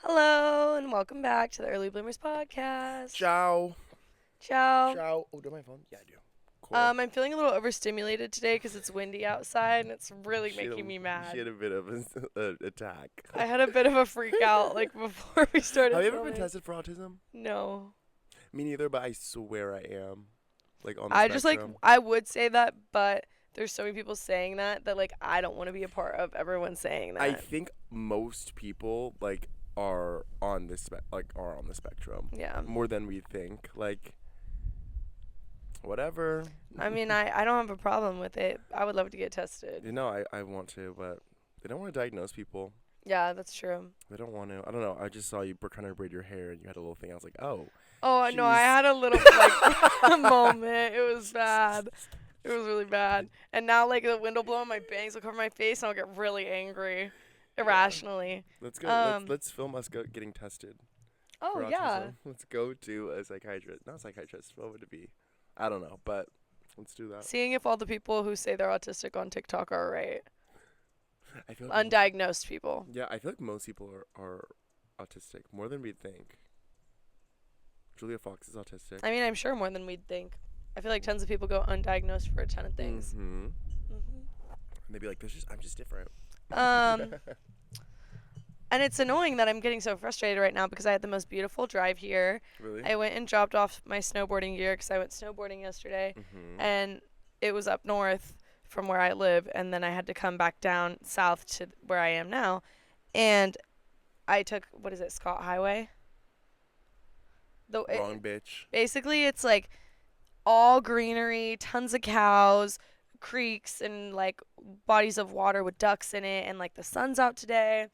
Hello and welcome back to the Early Bloomers podcast. Ciao. Ciao. Ciao. Oh, do I have my phone? Yeah, I do. Cool. I'm feeling a little overstimulated today because it's windy outside and it's really She had making a- me mad. She had a bit of an attack. I had a bit of a freak out like before we started. Have you ever filming. been tested for autism? No. Me neither, but I swear I am. Like on the I just spectrum. I would say that, but there's so many people saying that like I don't want to be a part of everyone saying that. I think most people are on this are on the spectrum Yeah. more than we think. Like, whatever. I mean, I don't have a problem with it. I would love to get tested. You know, I want to, but they don't want to diagnose people. Yeah, that's true. They don't want to. I don't know. I just saw you were trying to braid your hair and you had a little thing. I was like, oh. Oh, no, I Jeez. had a little, a moment. It was bad. It was really bad. And now, the wind will blow and my bangs will cover my face and I'll get really angry, irrationally. Let's go. Um, Let's film us getting tested. Oh, for yeah. autism. Let's go to a psychiatrist. Not a psychiatrist. What would it be? I don't know, but let's do that. Seeing if all the people who say they're autistic on TikTok are right. I feel like Undiagnosed people. yeah, I feel like most people are autistic more than we'd think. Julia Fox is autistic. I mean, I'm sure more than we'd think. I feel like tons of people go undiagnosed for a ton of things. Mm-hmm. And they'd be like, I'm just different. Um, and it's annoying that I'm getting so frustrated right now because I had the most beautiful drive here. Really? I went and dropped off my snowboarding gear because I went snowboarding yesterday. Mm-hmm. And it was up north from where I live, and then I had to come back down south to where I am now. And I took, what is it, Scott Highway? Wrong bitch. Basically, it's like all greenery, tons of cows, creeks, and bodies of water with ducks in it, and the sun's out today,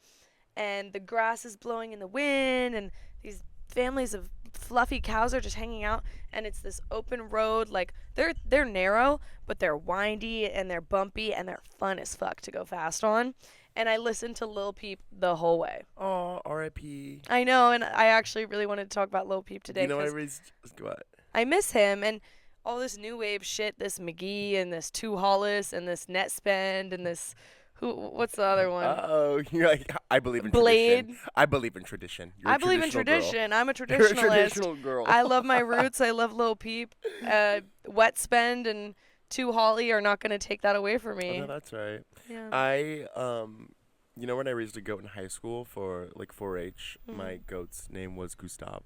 and the grass is blowing in the wind, and these families of fluffy cows are just hanging out, and it's this open road. They're narrow, but they're windy and they're bumpy and they're fun as fuck to go fast on. And I listened to Lil Peep the whole way. Oh, R.I.P. I know, and I actually really wanted to talk about Lil Peep today. You know, what? I miss him, and all this new wave shit, this McGee and this Two Hollis and this Netspend and this what's the other one? Oh, you're like, I believe in Blade. tradition. I believe in tradition. You're I a believe in traditional tradition. Girl. I'm a You're a traditionalist. traditional girl. I love my roots. I love Lil Peep. Wet Spend and Two Holly are not going to take that away from Oh, me. no, that's right. Yeah. You know, when I raised a goat in high school for 4-H, Mhm. my goat's name was Gustav,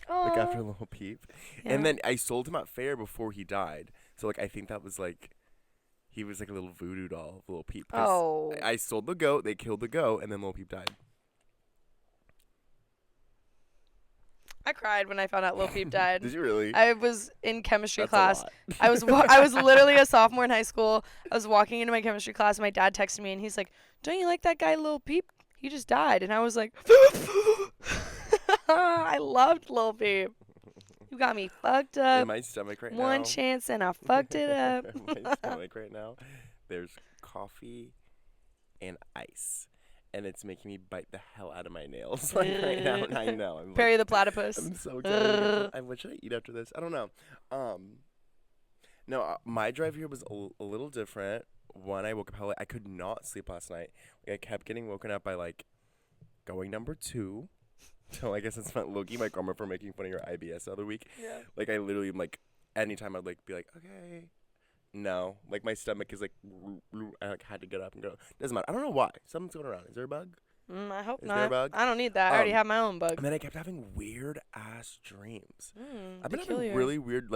Aw. after Lil Peep. Yeah. And then I sold him at fair before he died. So I think that was he was a little voodoo doll of Lil Peep. 'Cause Oh. I sold the goat, they killed the goat, and then Lil Peep died. I cried when I found out Lil Peep died. Did you really? I was in chemistry That's class. a lot. I was literally a sophomore in high school. I was walking into my chemistry class, and my dad texted me, and he's like, "Don't you like that guy, Lil Peep? He just died." And I was like, I loved Lil Peep. You got me fucked In up. my stomach right now. One chance, and I fucked it up. In my stomach right now, there's coffee and ice. And it's making me bite the hell out of my nails right now. And I know. I'm Perry the platypus. I'm so excited. What should I eat after this? I don't know. No, my drive here was a little different. One, I woke up hell late. I could not sleep last night. I kept getting woken up by going number 2. So I guess it's not Loki, my grandma, for making fun of your IBS the other week. Yeah. I literally am anytime I'd be like, okay. No, my stomach is I had to get up and go. Doesn't matter. I don't know why. Something's going around. Is there a bug? I hope Is not. there a bug? I don't need that. I already have my own bug. And then I kept having weird ass dreams. I've been peculiar. having really weird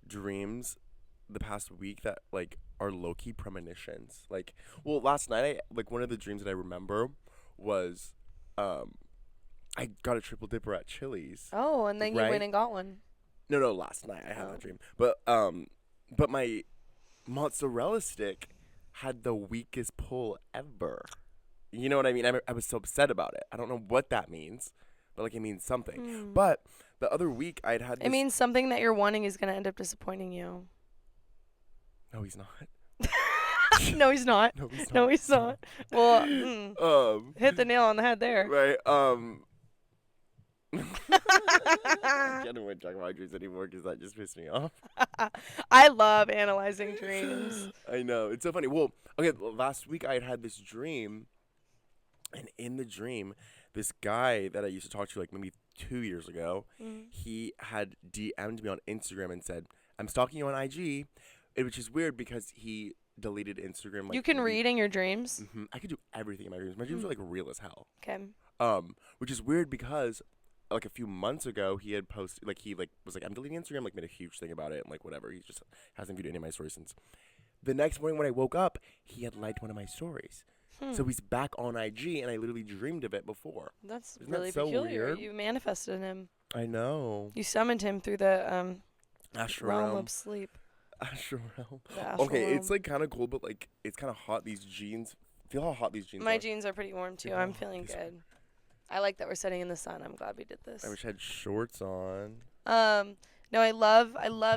dreams the past week that are low-key premonitions. Last night one of the dreams that I remember was I got a triple dipper at Chili's. Oh, and then you Right? went and got one. No, last night I had Oh. that dream. But my mozzarella stick had the weakest pull ever. You know what I mean? I was so upset about it. I don't know what that means, but it means something. But the other week I'd had this. It means something that you're wanting is going to end up disappointing you. No, he's not. No, he's not. No, he's not. No, he's not. Well, hit the nail on the head there. Right. I can't even talk about dreams anymore because that just pissed me off. I love analyzing dreams. I know. It's so funny. Well, okay, last week I had this dream, and in the dream, this guy that I used to talk to like maybe 2 years ago, Mm. he had DM'd me on Instagram and said, "I'm stalking you on IG," which is weird because he deleted Instagram like You can read in your dreams. I could do everything in my dreams. My dreams Mm. are like real as hell. Okay. Which is weird because like a few months ago he had posted like he like was like I'm deleting Instagram, like made a huge thing about it and like whatever. He just hasn't viewed any of my stories since. The next morning when I woke up, he had liked one of my stories. So he's back on IG, and I literally dreamed of it before. That's Isn't really that so peculiar. weird? You manifested him. I know. You summoned him through the Astral realm realm. of sleep. Astral realm. The astral Okay, realm. it's like kind of cool, but like it's kind of hot. These jeans. Feel how hot these jeans My are. jeans are pretty warm too. Yeah, I'm feeling these- good. I like that we're sitting in the sun. I'm glad we did this. I wish I had shorts on. No, I love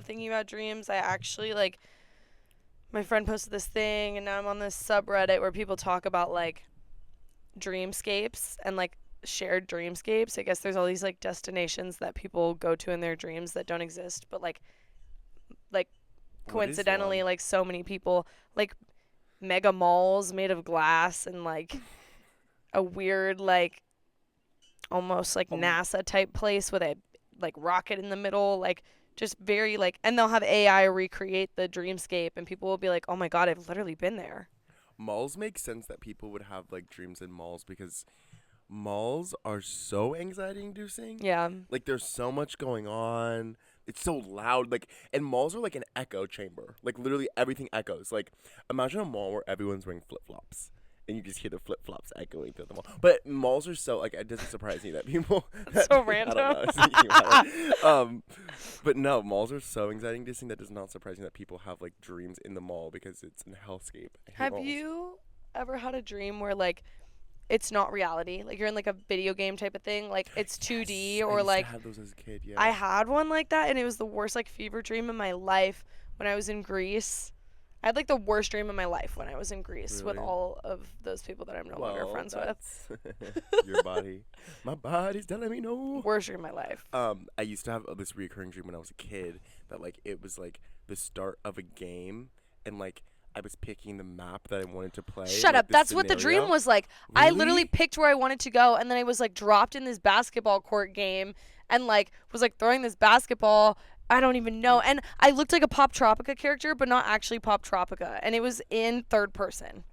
thinking about dreams. I actually like my friend posted this thing and now I'm on this subreddit where people talk about like dreamscapes and like shared dreamscapes. I guess there's all these like destinations that people go to in their dreams that don't exist, but like What is coincidentally one? like so many people like mega malls made of glass and like a weird like almost like NASA type place with a like rocket in the middle, like just very like, and they'll have AI recreate the dreamscape and people will be like, "Oh my god, I've literally been there." Malls make sense that people would have like dreams in malls because malls are so anxiety inducing. Yeah. Like there's so much going on. It's so loud. Like and malls are like an echo chamber. Like literally everything echoes. Like imagine a mall where everyone's wearing flip flops. And you just hear the flip flops echoing through the mall. But malls are so like it doesn't surprise me that people So I random. don't know, I was thinking about it. But no, malls are so anxiety inducing that does not surprise me that people have like dreams in the mall because it's an hellscape. I hate Have malls. you ever had a dream where like it's not reality? Like you're in like a video game type of thing, like it's 2D Yes, I or used like to have those as a kid, yeah. I had one like that and it was the worst like fever dream in my life when I was in Greece. I had like the worst dream of my life when I was in Greece with Really? all of those people that I'm no longer friends with. with. Your body. My body's telling me no. Worst dream of my life. I used to have this recurring dream when I was a kid that like it was like the start of a game and like I was picking the map that I wanted to play. Shut like, up. That's what the scenario. dream was like. I literally Really? picked where I wanted to go and then I was like dropped in this basketball court game and like was like throwing this basketball. I don't even know. And I looked like a Pop Tropica character, but not actually Pop Tropica. And it was in third person.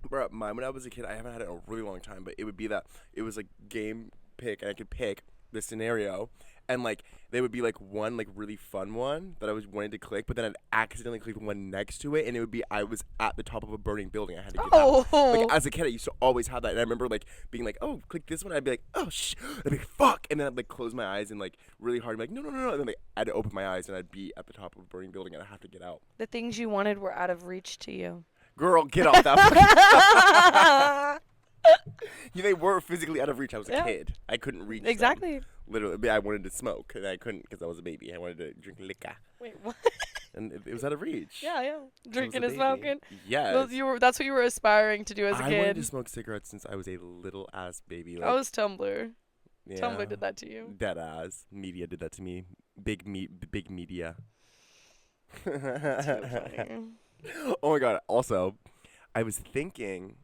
Bro, mine when I was a kid, I haven't had it in a really long time, but it would be that it was like game pick, and I could pick the scenario, and like they would be like one like really fun one that I was wanting to click, but then I'd accidentally click the one next to it, and it would be I was at the top of a burning building. I had to get out. Like as a kid, I used to always have that, and I remember like being like, oh, click this one. I'd be like, oh I'd be like, fuck, and then I'd like close my eyes and like really hard, and be like no, and then like I had to open my eyes, and I'd be at the top of a burning building, and I have to get out. The things you wanted were out of reach to you. Girl, get off that. Yeah, they were physically out of reach. I was a Yeah. kid. I couldn't reach them. Exactly. Literally, I wanted to smoke, and I couldn't because I was a baby. I wanted to drink liquor, Wait, what? and it was out of reach. Yeah. Drinking a and baby. smoking. Yes. That's what you were aspiring to do as a I wanted kid. to smoke cigarettes since I was a little ass baby. Like, I was Tumblr. yeah, Tumblr did that to you. Dead ass. Media did that to me. Big media. Too funny. Oh my god. Also, I was thinking,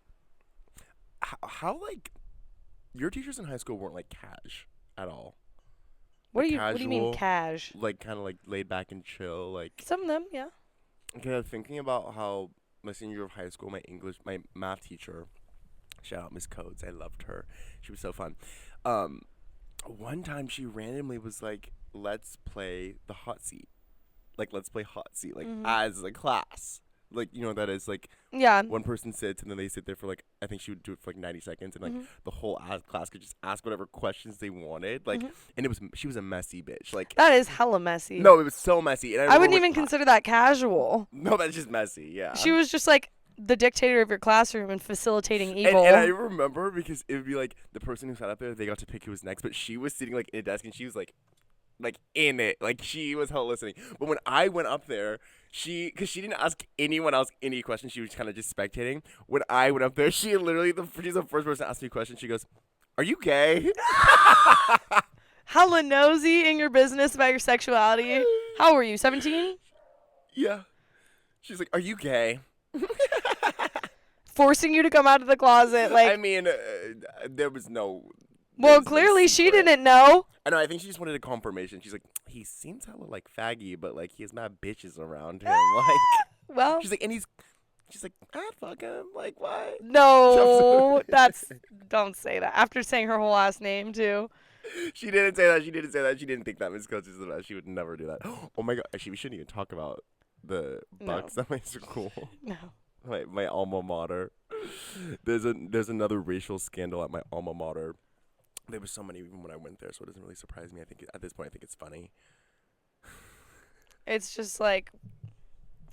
how like your teachers in high school weren't like cash at all. What Like, do you mean casual, cash? Like kind of like laid back and chill. Like Some of them, yeah. okay, I'm thinking about how my senior year of high school, my math teacher, shout out Miss Codes, I loved her. She was so fun. One time she randomly was like, "Let's play the hot seat." Like let's play hot seat, like as a class. Like you know what that is like. Yeah. One person sits and then they sit there for like I think she would do it for like 90 seconds and like the whole class could just ask whatever questions they wanted like and she was a messy bitch like That is hella messy. no it was so messy and I remember wouldn't when- even consider that casual. no that's just messy yeah She was just like the dictator of your classroom and facilitating evil. and I remember because it would be like the person who sat up there they got to pick who was next but she was sitting like in a desk and she was like in it like she was hella listening but when I went up there because she didn't ask anyone else any questions she was kind of just spectating when I went up there she literally she's the first person to ask me a question she goes are you gay Hella nosy in your business about your sexuality. How were you, 17? yeah she's like are you gay Forcing you to come out of the closet like I mean there was no Well, their clearly she secret. didn't know. I know. I think she just wanted a confirmation. She's like, he seems hella like faggy, but like he has mad bitches around him. Like Well, she's like, and he's. She's like, fuck him. Like what? no, don't say that. After saying her whole last name too. She didn't say that. She didn't say that. She didn't think that Miss Coach is the best. She would never do that. Oh my god. Actually, we shouldn't even talk about the No, Bucks at my school. no. My alma mater. There's another racial scandal at my alma mater. There was so many even when I went there, so it doesn't really surprise me. I think at this point, I think it's funny. It's just like,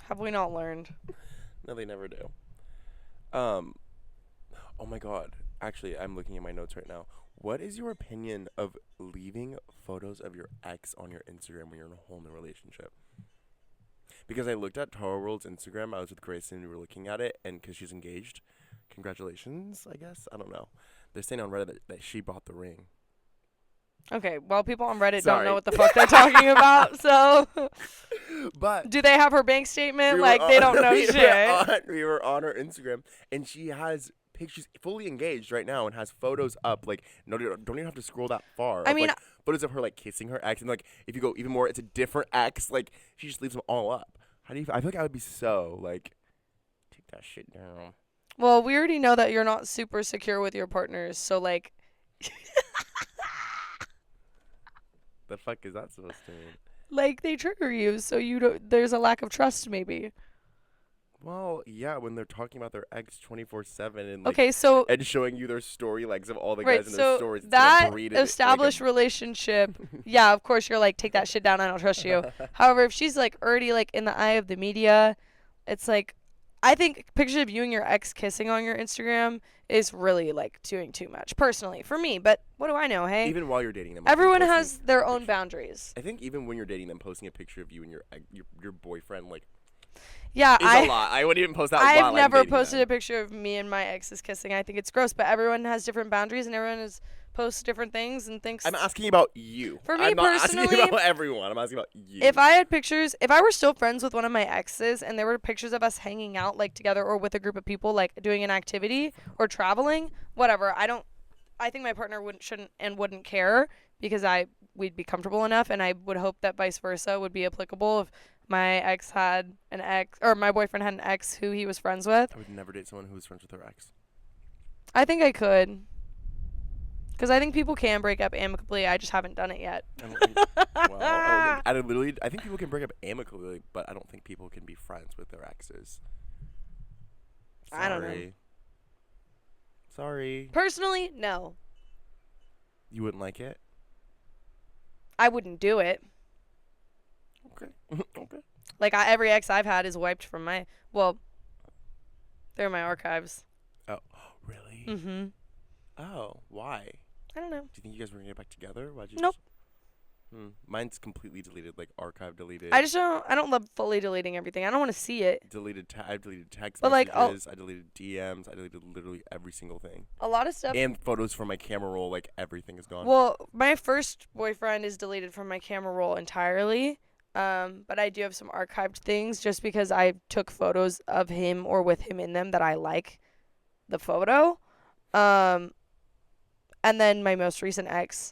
have we not learned? No, they never do. Um. Oh my god. Actually, I'm looking at my notes right now. What is your opinion of leaving photos of your ex on your Instagram when you're in a whole new relationship? Because I looked at Tara World's Instagram. I was with Grace and we were looking at it, and because she's engaged, congratulations, I guess. I don't know. They're saying on Reddit that she bought the ring. Okay, well, people on Reddit don't Sorry. know what the fuck they're talking about, so. But Do they have her bank statement? we Like, were they on- don't know we shit. we were on her Instagram, and she has pictures fully engaged right now and has photos up. Like, no, don't even have to scroll that far. I of, mean, like, photos of her like kissing her ex, and like if you go even more, it's a different ex. Like she just leaves them all up. How do you? I feel like I would be so like, take that shit down. well, we already know that you're not super secure with your partners, so, like. The fuck is that supposed to mean? Like, they trigger you, so you don't. There's a lack of trust, maybe. Well, yeah, when they're talking about their ex 24/7 and like Okay, so. and showing you their story legs of all the Right, guys in their so stories, it's that gonna breed it, established relationship, yeah, of course you're like, take that shit down, I don't trust you. However, if she's like already like in the eye of the media, it's like, I think pictures of you and your ex kissing on your Instagram is really like doing too much, personally, for me. But what do I know, hey? Even while you're dating them, like, Everyone posting has their a own picture. boundaries. I think even when you're dating them, posting a picture of you and your boyfriend like Yeah, is a lot. I wouldn't even post that. I've while never I'm dating posted them. a picture of me and my exes kissing. I think it's gross, but everyone has different boundaries and everyone is posts different things and thinks. I'm asking about you. For me I'm not asking personally, about everyone. I'm asking about you. if I had pictures, if I were still friends with one of my exes and there were pictures of us hanging out like together or with a group of people like doing an activity or traveling, whatever. I think my partner wouldn't care because we'd be comfortable enough, and I would hope that vice versa would be applicable if my ex had an ex or my boyfriend had an ex who he was friends with. I would never date someone who was friends with their ex. I think I could. Because I think people can break up amicably. I just haven't done it yet. I don't think, well, I think people can break up amicably, but I don't think people can be friends with their exes. Sorry. I don't know. Sorry. Personally, no. You wouldn't like it? I wouldn't do it. Okay. Okay. Like, every ex I've had is wiped from well, they're my archives. Oh, really? Mm-hmm. Oh, why? I don't know. Do you think you guys were gonna get back together? Why'd you? Nope. Mine's completely deleted, like archive deleted. I don't love fully deleting everything. I don't want to see it. I've deleted text But, like, messages. I deleted DMs. I deleted literally every single thing. A lot of stuff. And photos from my camera roll, like everything is gone. Well, my first boyfriend is deleted from my camera roll entirely. But I do have some archived things just because I took photos of him or with him in them that I like the photo. And then my most recent ex,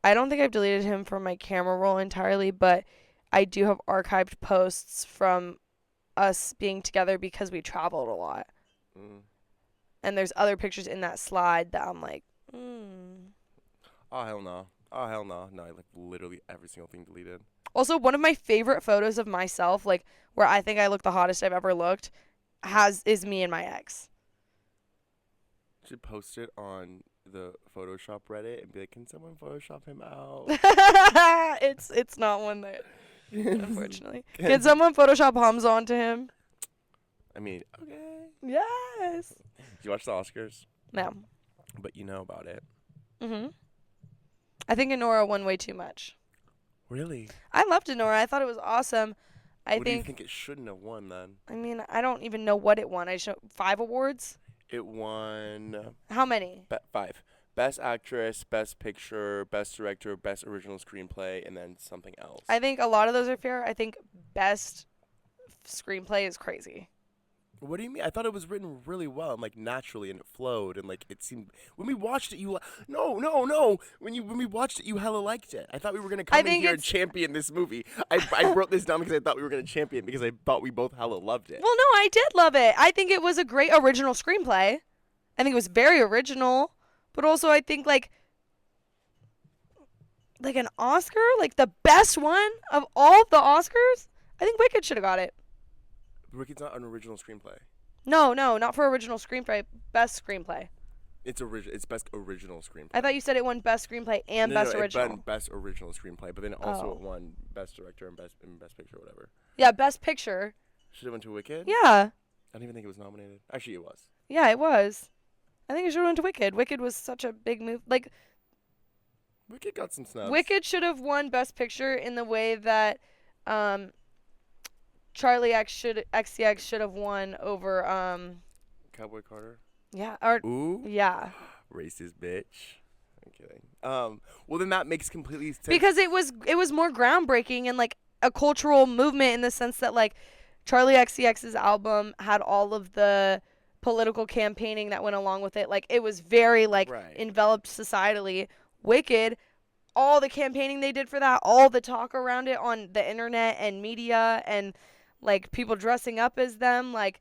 I don't think I've deleted him from my camera roll entirely, but I do have archived posts from us being together because we traveled a lot. And there's other pictures in that slide that I'm like, Oh, hell no. Oh, hell no. No, I like literally every single thing deleted. Also, one of my favorite photos of myself, like where I think I look the hottest I've ever looked, is me and my ex. Should post it on the Photoshop Reddit and be like, can someone Photoshop him out? It's not one that, unfortunately. Can someone Photoshop Hums onto him? I mean, okay. Yes. Did you watch the Oscars? No. But you know about it. Mhm. I think Anora won way too much. Really? I loved Anora. I thought it was awesome. What do you think it shouldn't have won then? I mean, I don't even know what it won. 5 awards? It won How many? 5. Best Actress, Best Picture, Best Director, Best Original Screenplay, and then something else. I think a lot of those are fair. I think best screenplay is crazy. What do you mean? I thought it was written really well and like naturally, and it flowed, and like it seemed. When we watched it, no. When we watched it, you hella liked it. I thought we were gonna I come in think here and it's champion this movie. I wrote this down because I thought we were gonna champion because I thought we both hella loved it. well, no, I did love it. I think it was a great original screenplay. I think it was very original, but also I think like an Oscar, like the best one of all the Oscars. I think Wicked should have got it. Wicked's not an original screenplay. No, not for original screenplay. Best screenplay. It's best original screenplay. I thought you said it won best screenplay and best original. It won best original screenplay, but then also it Oh. won best director and best picture, or whatever. Yeah, best picture. Should have went to Wicked. Yeah, I don't even think it was nominated. Actually, it was. yeah, it was. I think it should have went to Wicked. Wicked was such a big move. Like Wicked got some snubs. Wicked should have won best picture in the way that Charlie XCX should have won over Cowboy Carter. yeah, or Ooh. yeah. Racist bitch. I'm kidding. Well then that makes completely sense. Because it was more groundbreaking and like a cultural movement in the sense that like Charlie XCX's album had all of the political campaigning that went along with it. Like it was very like Right. enveloped societally. Wicked, all the campaigning they did for that, all the talk around it on the internet and media and like people dressing up as them, like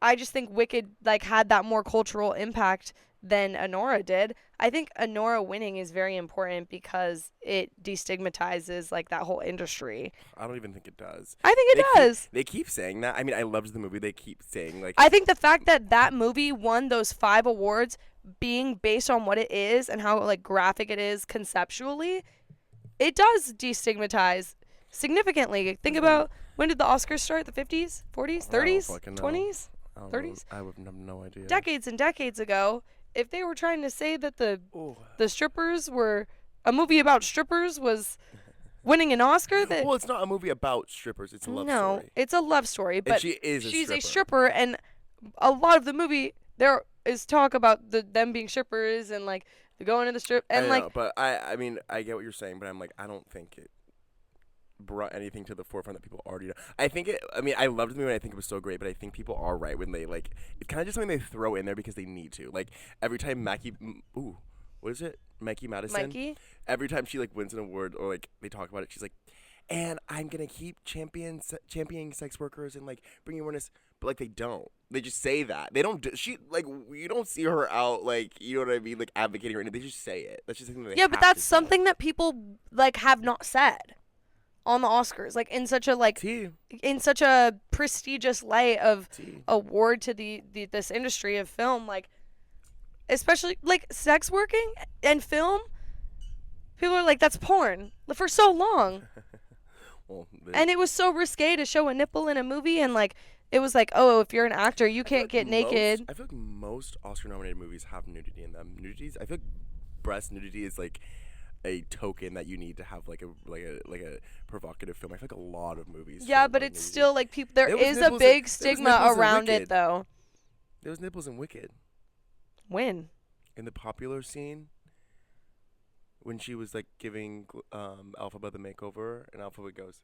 I just think Wicked like had that more cultural impact than Anora did. I think Anora winning is very important because it destigmatizes like that whole industry. I don't even think it does. I think it does. They keep saying that. I mean, I loved the movie. They keep saying like I think the fact that that movie won those 5 awards being based on what it is and how like graphic it is conceptually, it does destigmatize significantly. Think about when did the Oscars start? The 50s, 40s, 30s, 20s, 30s? I would have no idea. Decades and decades ago. If they were trying to say that the Ooh. strippers were a movie about strippers was winning an Oscar, that Well, it's not a movie about strippers. It's a love story. it's a love story, but And she is she's a a stripper, and a lot of the movie there is talk about them being strippers and like going to the strip and I like know, but I mean, I get what you're saying, but I'm like, I don't think it brought anything to the forefront that people already know. I think it. I mean, I loved the movie and I think it was so great, but I think people are right when they like. It's kind of just something they throw in there because they need to. Like every time what is it? Mikey Madison. Mikey. Every time she like wins an award or like they talk about it, she's like, and I'm gonna keep championing sex workers and like bringing awareness. But like they don't. They just say that. They don't. She like you don't see her out like you know what I mean like advocating or anything. They just say it. That's just something they Yeah, but have that's to say. something that people like have not said on the Oscars, like in such a like Tea. in such a prestigious light of Tea. award to this industry of film, like especially like sex working and film. People are like, that's porn for so long. Well, And it was so risque to show a nipple in a movie, and like it was like, oh, if you're an actor, you can't get naked. I feel like most Oscar-nominated movies have nudity in them. Nudities. I feel like breast nudity is like a token that you need to have like a provocative film. I feel like a lot of movies. Yeah, show but like it's nudity. still like people. There There was is a nipples big there was stigma nipples in around it, Wicked. though. There was nipples in Wicked. When? In the popular scene, when she was like giving Alphaba the makeover, and Alphaba goes,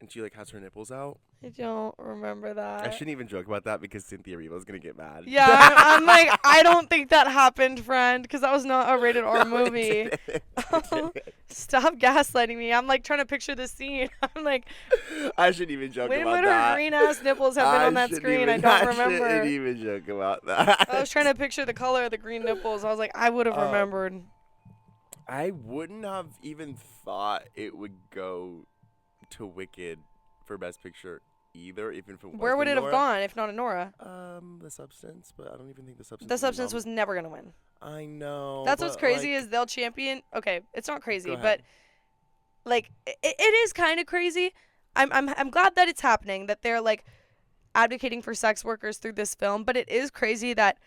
and she like has her nipples out. I don't remember that. I shouldn't even joke about that because Cynthia Erivo's gonna get mad. Yeah, I'm like, I don't think that happened, friend, because that was not a rated R No, it movie. didn't. Stop gaslighting me. I'm like trying to picture the scene. I'm like, I shouldn't even joke when about would that. her green ass nipples have been on that shouldn't screen? I even- don't I remember. shouldn't even joke about that. I was trying to picture the color of the green nipples. I was like, I would have remembered. I wouldn't have even thought it would go to Wicked for Best Picture either, even if it Where would it have Nora. gone if not Anora? The Substance, but I don't even think the Substance. The would be Substance was never gonna win. I know. That's what's but, crazy like, is they'll champion. Okay, it's not crazy, Go but ahead. like it is kind of crazy. I'm glad that it's happening, that they're like advocating for sex workers through this film, but it is crazy that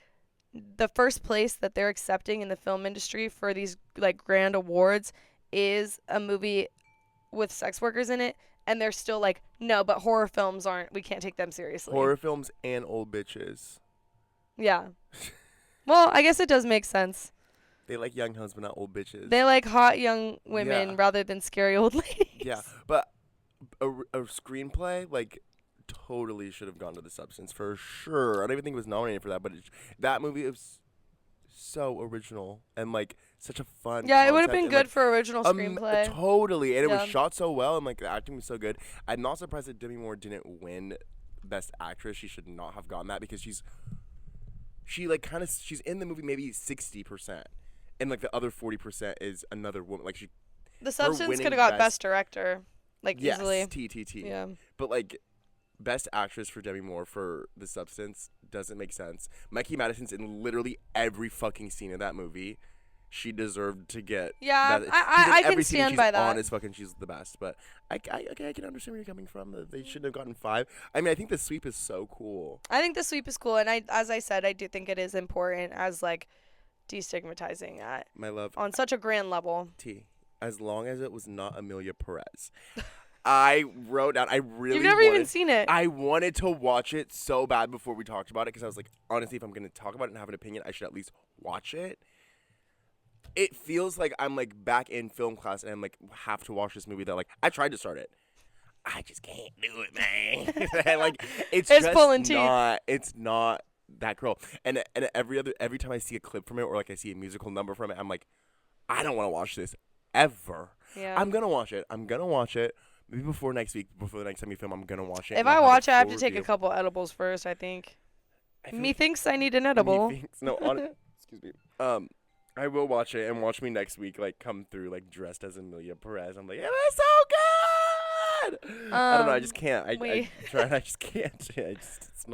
the first place that they're accepting in the film industry for these like grand awards is a movie with sex workers in it, and they're still like, no, but horror films aren't, we can't take them seriously. horror films and old bitches. Yeah. Well, I guess it does make sense. They like young hoes, but not old bitches. They like hot young women Yeah. rather than scary old ladies. Yeah, but a screenplay like totally should have gone to The Substance for sure. I don't even think it was nominated for that, but that movie is so original and like such a fun Yeah, it would have concept been and, good like, for original screenplay. Totally, and it was Yeah. shot so well, and like the acting was so good. I'm not surprised that Demi Moore didn't win Best Actress. She should not have gotten that because she's in the movie maybe 60%, and like the other 40% is another woman. Like The Substance winning could have got Best- Best Director, like yes, easily. TTT. Yeah. But like Best Actress for Demi Moore for The Substance doesn't make sense. Mikey Madison's in literally every fucking scene of that movie. She deserved to get. Yeah, She's in I every can scene and stand by that. she's the best. But I can understand where you're coming from. That they shouldn't have gotten 5. I mean, I think the sweep is so cool. I think the sweep is cool, and as I said, I do think it is important as like destigmatizing that My love, on such a grand level. as long as it was not Amelia Perez. I wrote down. I really. You've never even seen it. I wanted to watch it so bad before we talked about it because I was like, honestly, if I'm gonna talk about it and have an opinion, I should at least watch it. It feels like I'm like back in film class and I'm like have to watch this movie that like I tried to start it. I just can't do it, man. Like it's just pulling teeth. It's not that girl. And every time I see a clip from it or like I see a musical number from it, I'm like, I don't want to watch this ever. Yeah. I'm gonna watch it. Maybe before next week, before the next time you film, I'm gonna watch it. If and I I'll have watch it, I have full to take a review. couple edibles first, I think. I feel Methinks I need an edible. excuse me. I will watch it and watch me next week, like come through like dressed as Amelia Perez. I'm like, it was so good. I don't know. I just can't. I tried. I just can't. It's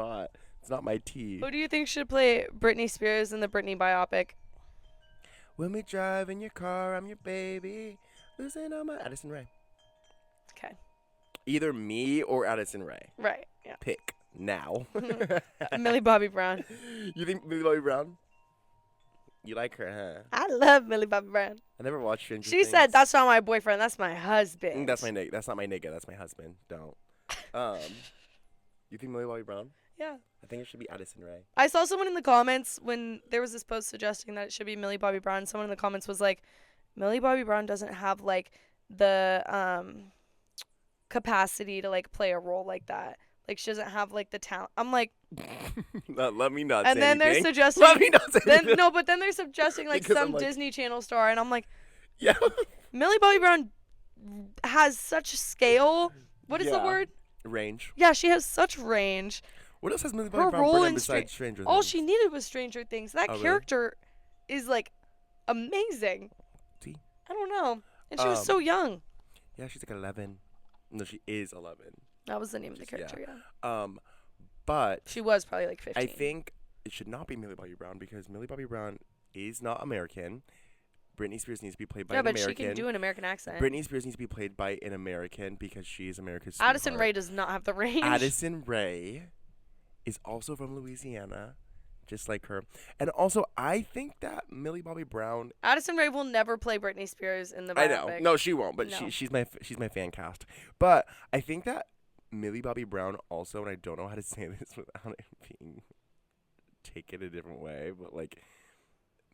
not my tea. Who do you think should play Britney Spears in the Britney biopic? When we drive in your car, I'm your baby. Losing on my Addison Rae. Okay. Either me or Addison Rae. Right. Yeah. Pick now. Millie Bobby Brown. You think Millie Bobby Brown? You like her, huh? I love Millie Bobby Brown. I never watched Stranger She Things. said, "That's not my boyfriend. That's my husband." That's my nigga. That's not my nigga. That's my husband. Don't. You think Millie Bobby Brown? Yeah. I think it should be Addison Rae. I saw someone in the comments when there was this post suggesting that it should be Millie Bobby Brown. Someone in the comments was like, Millie Bobby Brown doesn't have like the capacity to like play a role like that. Like she doesn't have like the talent. I'm like, Let me not and say then they're anything. suggesting. Let me not say anything. But then they're suggesting like Because I'm some like- Disney Channel star, and I'm like, Yeah. Millie Bobby Brown has such scale. What is the Yeah. word? Range. Yeah, she has such range. What else has Millie Her Bobby Brown role brought in in besides Stranger Things? All she needed was Stranger Things. That Oh, really? character is like amazing. See? I don't know. And she was so young. Yeah, she's like 11. No, she is 11. That was the name of the Just- character, yeah. But She was probably like 15. I think it should not be Millie Bobby Brown because Millie Bobby Brown is not American. Britney Spears needs to be played by Yeah, an but American. she can do an American accent. Britney Spears needs to be played by an American because she is America's Addison sweetheart. Rae does not have the range. Addison Rae is also from Louisiana, just like her. And also, I think that Millie Bobby Brown. Addison Rae will never play Britney Spears in the I biopic. know, no, she won't. But No. she's my fan cast. But I think that Millie Bobby Brown also, and I don't know how to say this without it being taken a different way, but like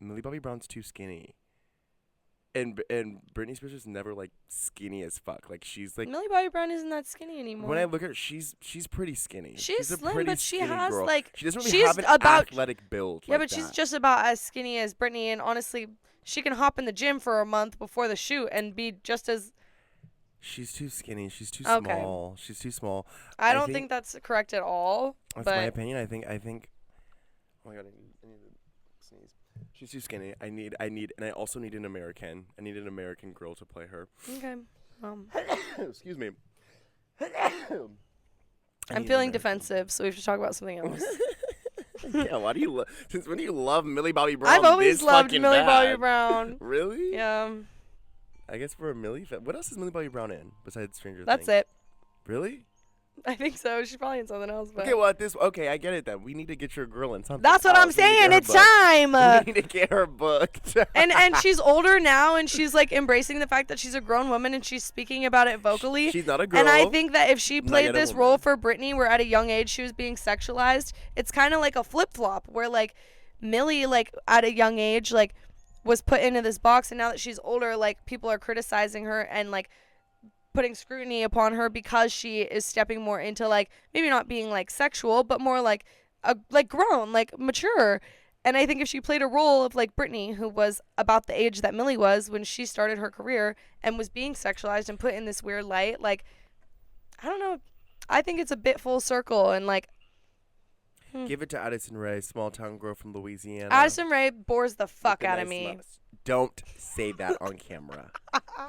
Millie Bobby Brown's too skinny. And Britney Spears is never like skinny as fuck. Like she's like Millie Bobby Brown isn't that skinny anymore. when I look at her, she's pretty skinny. She's a slim, pretty but she skinny has, girl. like- she doesn't really she's have an about- athletic build. yeah, like but she's that. just about as skinny as Britney, and honestly, she can hop in the gym for a month before the shoot and be just as. She's too skinny. She's too Okay. small. She's too small. I don't think that's correct at all. That's but my opinion. I think. Oh my god, I need to sneeze. She's too skinny. And I also need an American. I need an American girl to play her. Okay. Excuse me. I'm feeling defensive, so we have to talk about something else. Yeah, why do you since when do you love Millie Bobby Brown? I've always this loved fucking Millie bad? Bobby Brown. Really? Yeah, I guess we're a Millie fan. What else is Millie Bobby Brown in besides Stranger that's Things? it. Really? I think so. She's probably in something else. But Okay, well I get it then. We need to get your girl in something. that's what I'm else. We need to saying. get her It's booked. time. We need to get her booked. and she's older now, and she's like embracing the fact that she's a grown woman, and she's speaking about it vocally. She's not a girl. And I think that if she Not played yet a this woman. role for Britney, where at a young age she was being sexualized, it's kind of like a flip flop, where like Millie, like at a young age, like was put into this box, and now that she's older, like people are criticizing her and like putting scrutiny upon her because she is stepping more into like maybe not being like sexual, but more like like grown, like mature. And I think if she played a role of like Britney, who was about the age that Millie was when she started her career and was being sexualized and put in this weird light, like I don't know, I think it's a bit full circle and like. Give it to Addison Rae, small town girl from Louisiana. Addison Rae bores the fuck With a out of nice me. mouse. Don't say that on camera.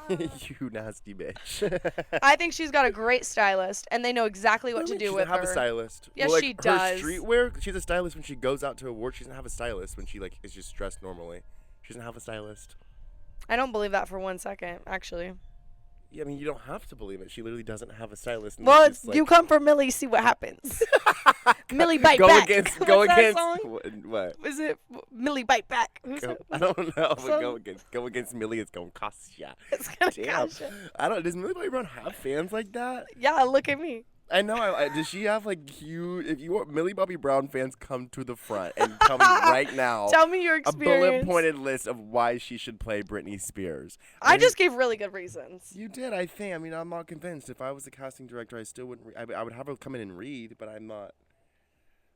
You nasty bitch. I think she's got a great stylist, and they know exactly what to do she with doesn't have her. a stylist. Yes, like, she her does. streetwear, she's a stylist when she goes out to awards. She doesn't have a stylist when she like is just dressed normally. She doesn't have a stylist. I don't believe that for 1 second, actually. Yeah, I mean, you don't have to believe it. She literally doesn't have a stylist. Well, like, you come for Millie, see what happens. Millie bite go back. Against, What's go that against. song? What? Is it Millie bite back? Who's Go, it? I don't know. But Some- go against Millie. It's gonna cost ya. It's gonna Damn. cost ya. I don't. Does Millie Bobby Brown have fans like that? Yeah, look at me. I know. Does she have like huge? If you want Millie Bobby Brown fans, come to the front and tell me right now. Tell me your A experience. bullet-pointed list of why she should play Britney Spears. I just gave really good reasons. You did, I think. I mean, I'm not convinced. If I was the casting director, I still wouldn't. I would have her come in and read, but I'm not.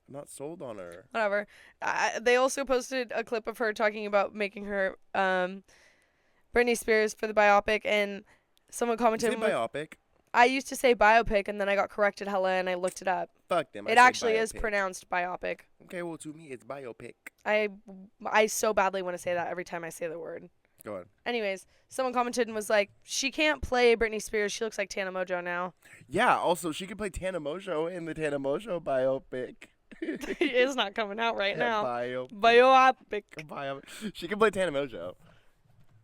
I'm not sold on her. Whatever. They also posted a clip of her talking about making her Britney Spears for the biopic, and someone commented. Is it biopic? I used to say biopic, and then I got corrected hella, and I looked it up. Fuck them. It actually is pronounced biopic. Okay, well, to me, it's biopic. I so badly want to say that every time I say the word. Go on. Anyways, someone commented and was like, she can't play Britney Spears. She looks like Tana Mojo now. Yeah, also, she could play Tana Mojo in the Tana Mojo biopic. It is not coming out right now. Biopic. Biopic. She can play Tana Mojo.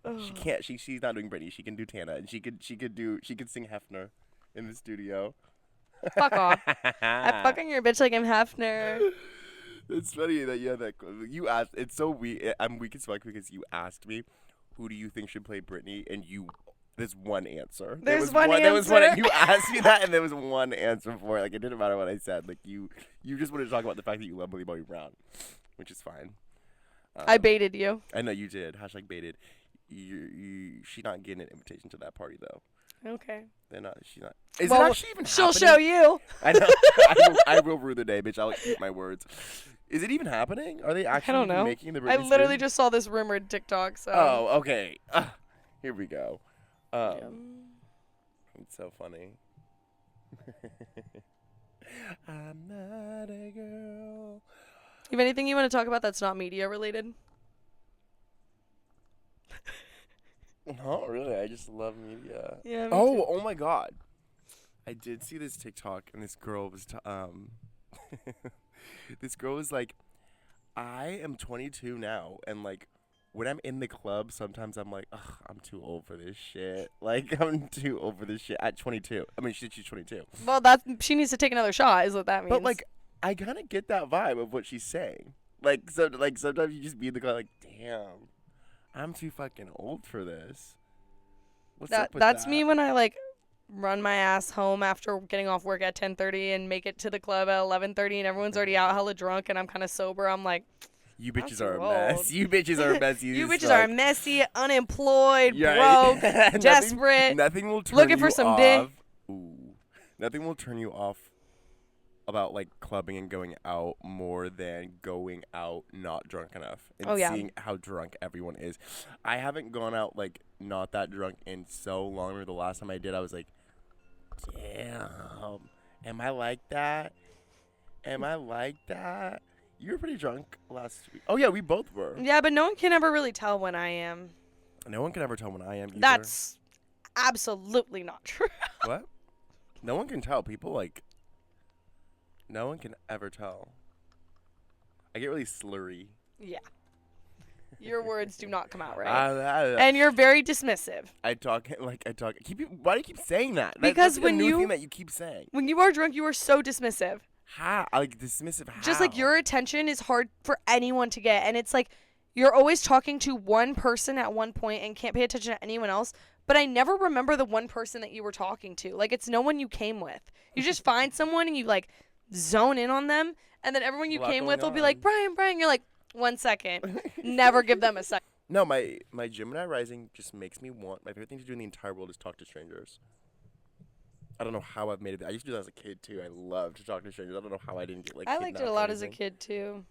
Ugh. She can't. She's not doing Britney. She can do Tana, and she could sing Hefner in the studio. Fuck off. I'm fucking your bitch like I'm Hefner. It's funny that you have that. You asked. It's so weak. I'm weak as fuck because you asked me, who do you think should play Britney, and you. There's one answer. There's one answer. There was one. You asked me that, and there was one answer for it. Like it didn't matter what I said. Like you just wanted to talk about the fact that you love Millie Bobby Brown, which is fine. I baited you. I know you did. # baited. She's not getting an invitation to that party though. Okay. They're not. She's not. Is Well, it actually even she'll happening? show you. I know. I will rue the day, bitch. I'll keep my words. Is it even happening? Are they actually I don't know. making the Britney I literally Spears? just saw this rumored TikTok. So. Oh, okay. Here we go. It's so funny. I'm not a girl. You have anything you want to talk about that's not media related? Not really. I just love media. Yeah. Me Oh, too. oh my God. I did see this TikTok, and this girl was this girl was like, I am 22 now, and like when I'm in the club, sometimes I'm like, ugh, I'm too old for this shit. Like I'm too old for this shit at 22. I mean, she's 22. Well, she needs to take another shot, is what that means. But like, I kind of get that vibe of what she's saying. Like sometimes you just be in the club like, damn, I'm too fucking old for this. What's up with that's that? me when I like run my ass home after getting off work at 10:30 and make it to the club at 11:30 and everyone's already out hella drunk and I'm kind of sober. I'm like, You bitches I'm are too a mess. old. You bitches are messy. you as bitches fuck. are messy, unemployed, Right. broke, desperate. Nothing will turn looking you for some off. dick. Ooh. Nothing will turn you off about like clubbing and going out more than going out not drunk enough and Oh, yeah. seeing how drunk everyone is. I haven't gone out like not that drunk in so long. I remember the last time I did, I was like, damn, am I like that? Am I like that? You were pretty drunk last week. Oh yeah, we both were. Yeah, but no one can ever really tell when I am. No one can ever tell when I am either. That's absolutely not true. What? No one can tell. People like. No one can ever tell. I get really slurry. Yeah. Your words do not come out right. I And you're very dismissive. talk. Why do you keep saying that? Because That's like when a new you- thing that you keep saying. When you are drunk, you are so dismissive. How? Like dismissive. How? Just like your attention is hard for anyone to get. And it's like you're always talking to one person at one point and can't pay attention to anyone else. But I never remember the one person that you were talking to. Like it's no one you came with. You just find someone and you like zone in on them. And then everyone you A lot came with going will be like, Brian. You're like, 1 second. Never give them a second. No, my Gemini rising just makes me want. My favorite thing to do in the entire world is talk to strangers. I don't know how I've made it. I used to do that as a kid too. I love to talk to strangers. I don't know how I didn't get like I liked it a kidnapped or lot as a anything. kid too.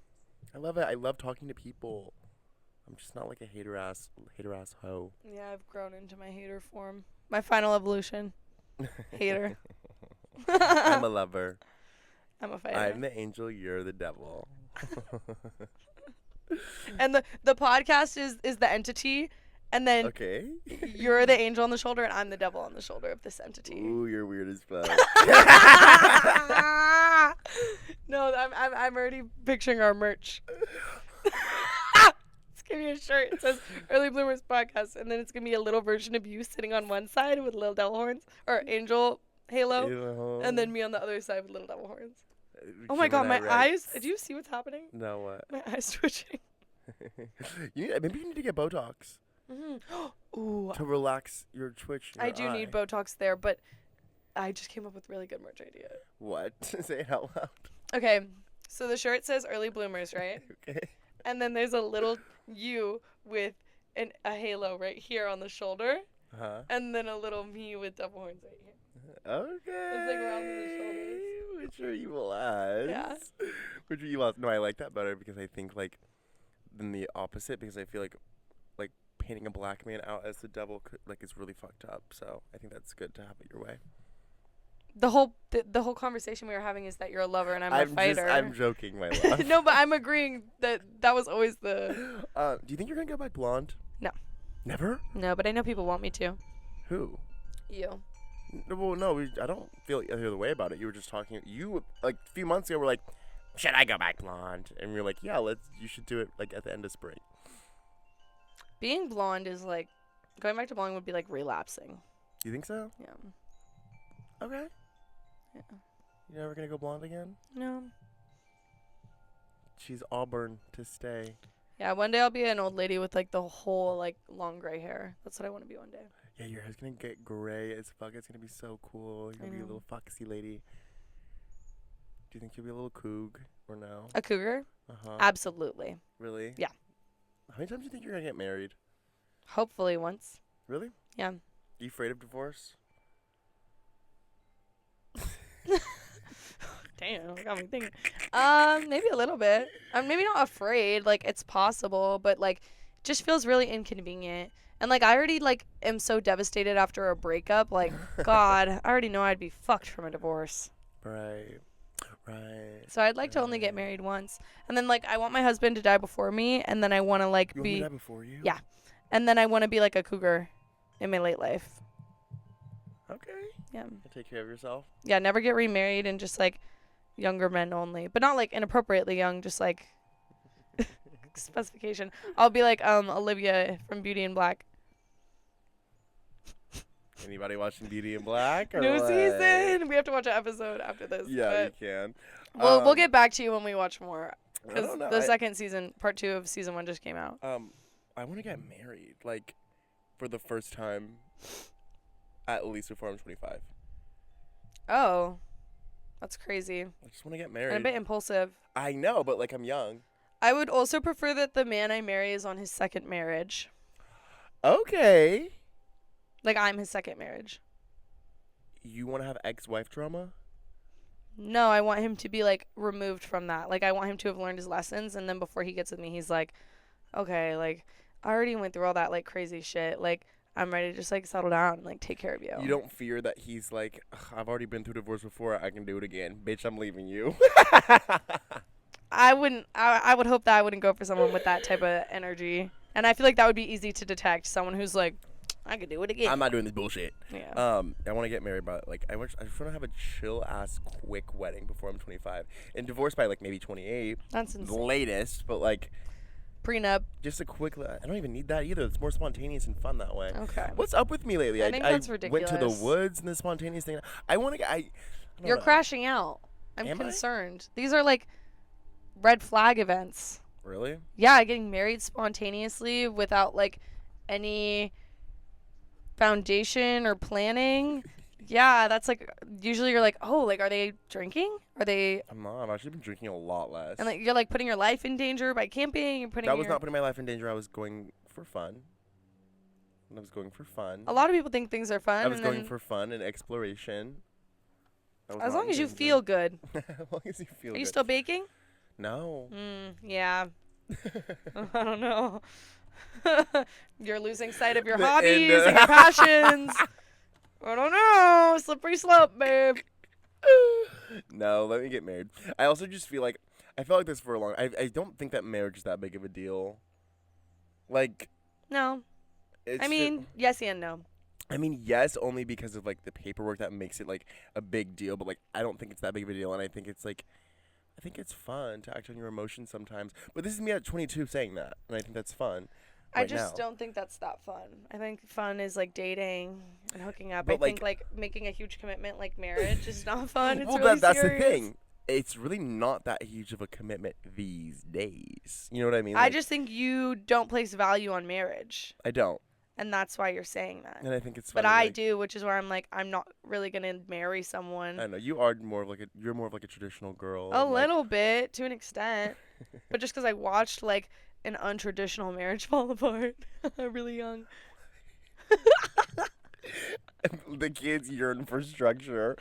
I love it. I love talking to people. I'm just not like a hater ass hoe. Yeah, I've grown into my hater form. My final evolution. Hater. I'm a lover. I'm a fighter. I'm the angel. You're the devil. And the podcast is the entity, and then Okay. you're the angel on the shoulder, and I'm the devil on the shoulder of this entity. Ooh, you're weird as fuck. No, I'm already picturing our merch. It's gonna be a shirt. It says Early Bloomers Podcast, and then it's gonna be a little version of you sitting on one side with little devil horns or angel halo, and then me on the other side with little devil horns. Oh my god, my eyes! Do you see what's happening? No, what? My eyes twitching. Maybe you need to get Botox Ooh, to relax your twitch. In I your do eye. need Botox there, but I just came up with a really good merch idea. What? Say it out loud. Okay, so the shirt says Early Bloomers, right? Okay. And then there's a little you with a halo right here on the shoulder, and then a little me with devil horns right here. Okay. It's like around the shoulders. Which are evil eyes? Yeah. Which are evil eyes? No, I like that better because I think like than the opposite because I feel like painting a black man out as the devil is really fucked up. So I think that's good to have it your way. The whole conversation we were having is that you're a lover and I'm a fighter. I'm joking, my love. No, but I'm agreeing that was always the. Do you think you're gonna go back blonde? No. Never? No, but I know people want me to. Who? You. Well, no, I don't feel the other way about it. You were just talking. You like a few months ago were like, should I go back blonde? And we were like, yeah, you should do it like at the end of spring. Being blonde is like going back to blonde would be like relapsing. You think so? Yeah. Okay. Yeah. You're never gonna go blonde again? No. She's auburn to stay. Yeah, one day I'll be an old lady with like the whole like long gray hair. That's what I want to be one day. Yeah, your hair's gonna get gray as fuck. It's gonna be so cool. You're gonna be a little foxy lady. Do you think you'll be a little coug or no? A cougar? Uh-huh. Absolutely. Really? Yeah. How many times do you think you're gonna get married? Hopefully once. Really? Yeah. Are you afraid of divorce? Damn, got me thinking. Maybe a little bit. I'm maybe not afraid. Like it's possible, but like, just feels really inconvenient. And like I already like am so devastated after a breakup. Like God, I already know I'd be fucked from a divorce. Right. So I'd like to only get married once, and then like I want my husband to die before me, and then I want to like You want me to die before you? Yeah, and then I want to be like a cougar in my late life. Okay. Yeah. Take care of yourself. Yeah, never get remarried and just like younger men only, but not like inappropriately young, just like specification. I'll be like Olivia from Beauty in Black. Anybody watching Beauty in Black? Or New what? season. We have to watch an episode after this. Yeah, you can. We'll get back to you when we watch more. I Because don't know. the second season, part 2 of season 1 just came out. I want to get married, like, for the first time, at least before I'm 25. Oh, that's crazy. I just want to get married. And a bit impulsive. I know, but like I'm young. I would also prefer that the man I marry is on his second marriage. Okay. Like I'm his second marriage. You want to have ex-wife drama? No, I want him to be like removed from that. Like I want him to have learned his lessons, and then before he gets with me, he's like, okay, like I already went through all that like crazy shit. Like I'm ready to just like settle down and like take care of you. You don't fear that he's like, I've already been through divorce before. I can do it again. Bitch, I'm leaving you. I wouldn't. I would hope that I wouldn't go for someone with that type of energy. And I feel like that would be easy to detect. Someone who's like, I could do it again. I'm not doing this bullshit. Yeah. I want to get married, but like I just want to have a chill ass quick wedding before I'm 25 and divorced by like maybe 28. That's The insane. latest, but like Prenup. just a quick. I don't even need that either. It's more spontaneous and fun that way. Okay. What's up with me lately? I think that's went to ridiculous. the woods and the spontaneous thing. I want to get. I don't You're know. crashing out. I'm Am I? concerned. These are like red flag events. Really? Yeah, getting married spontaneously without like any foundation or planning. Yeah, that's like usually you're like, oh, like are they drinking? Are they? I'm not. I've actually been drinking a lot less. And like you're like putting your life in danger by camping. You're putting. That was not putting my life in danger. I was going for fun. I was going for fun. A lot of people think things are fun. I was and going then for fun and exploration. I was As not long in as you danger. feel good. As long as you feel Are you good. still baking? No. Yeah. I don't know. You're losing sight of your The end. hobbies and your passions. I don't know. Slippery slope, babe. No, let me get married. I also just feel like I felt like this for a long. I don't think that marriage is that big of a deal. Like No. it's I just. mean, yes and no. I mean, yes, only because of like the paperwork that makes it like a big deal. But like, I don't think it's that big of a deal, and I think it's like, I think it's fun to act on your emotions sometimes. But this is me at 22 saying that, and I think that's fun I right just now. don't think that's that fun. I think fun is like dating and hooking up. I But think like, like making a huge commitment like marriage is not fun. It's well, really that's the serious. thing. It's really not that huge of a commitment these days. You know what I mean? I Like, just think you don't place value on marriage. I don't, And that's why you're saying that. and I think it's But funny. I Like, do, which is why I'm like, I'm not really going to marry I someone. don't know. You are more of like you're more of like a traditional girl. A And like, little bit, to an extent. But just because I watched like an untraditional marriage fall apart really young. the kids yearn for structure.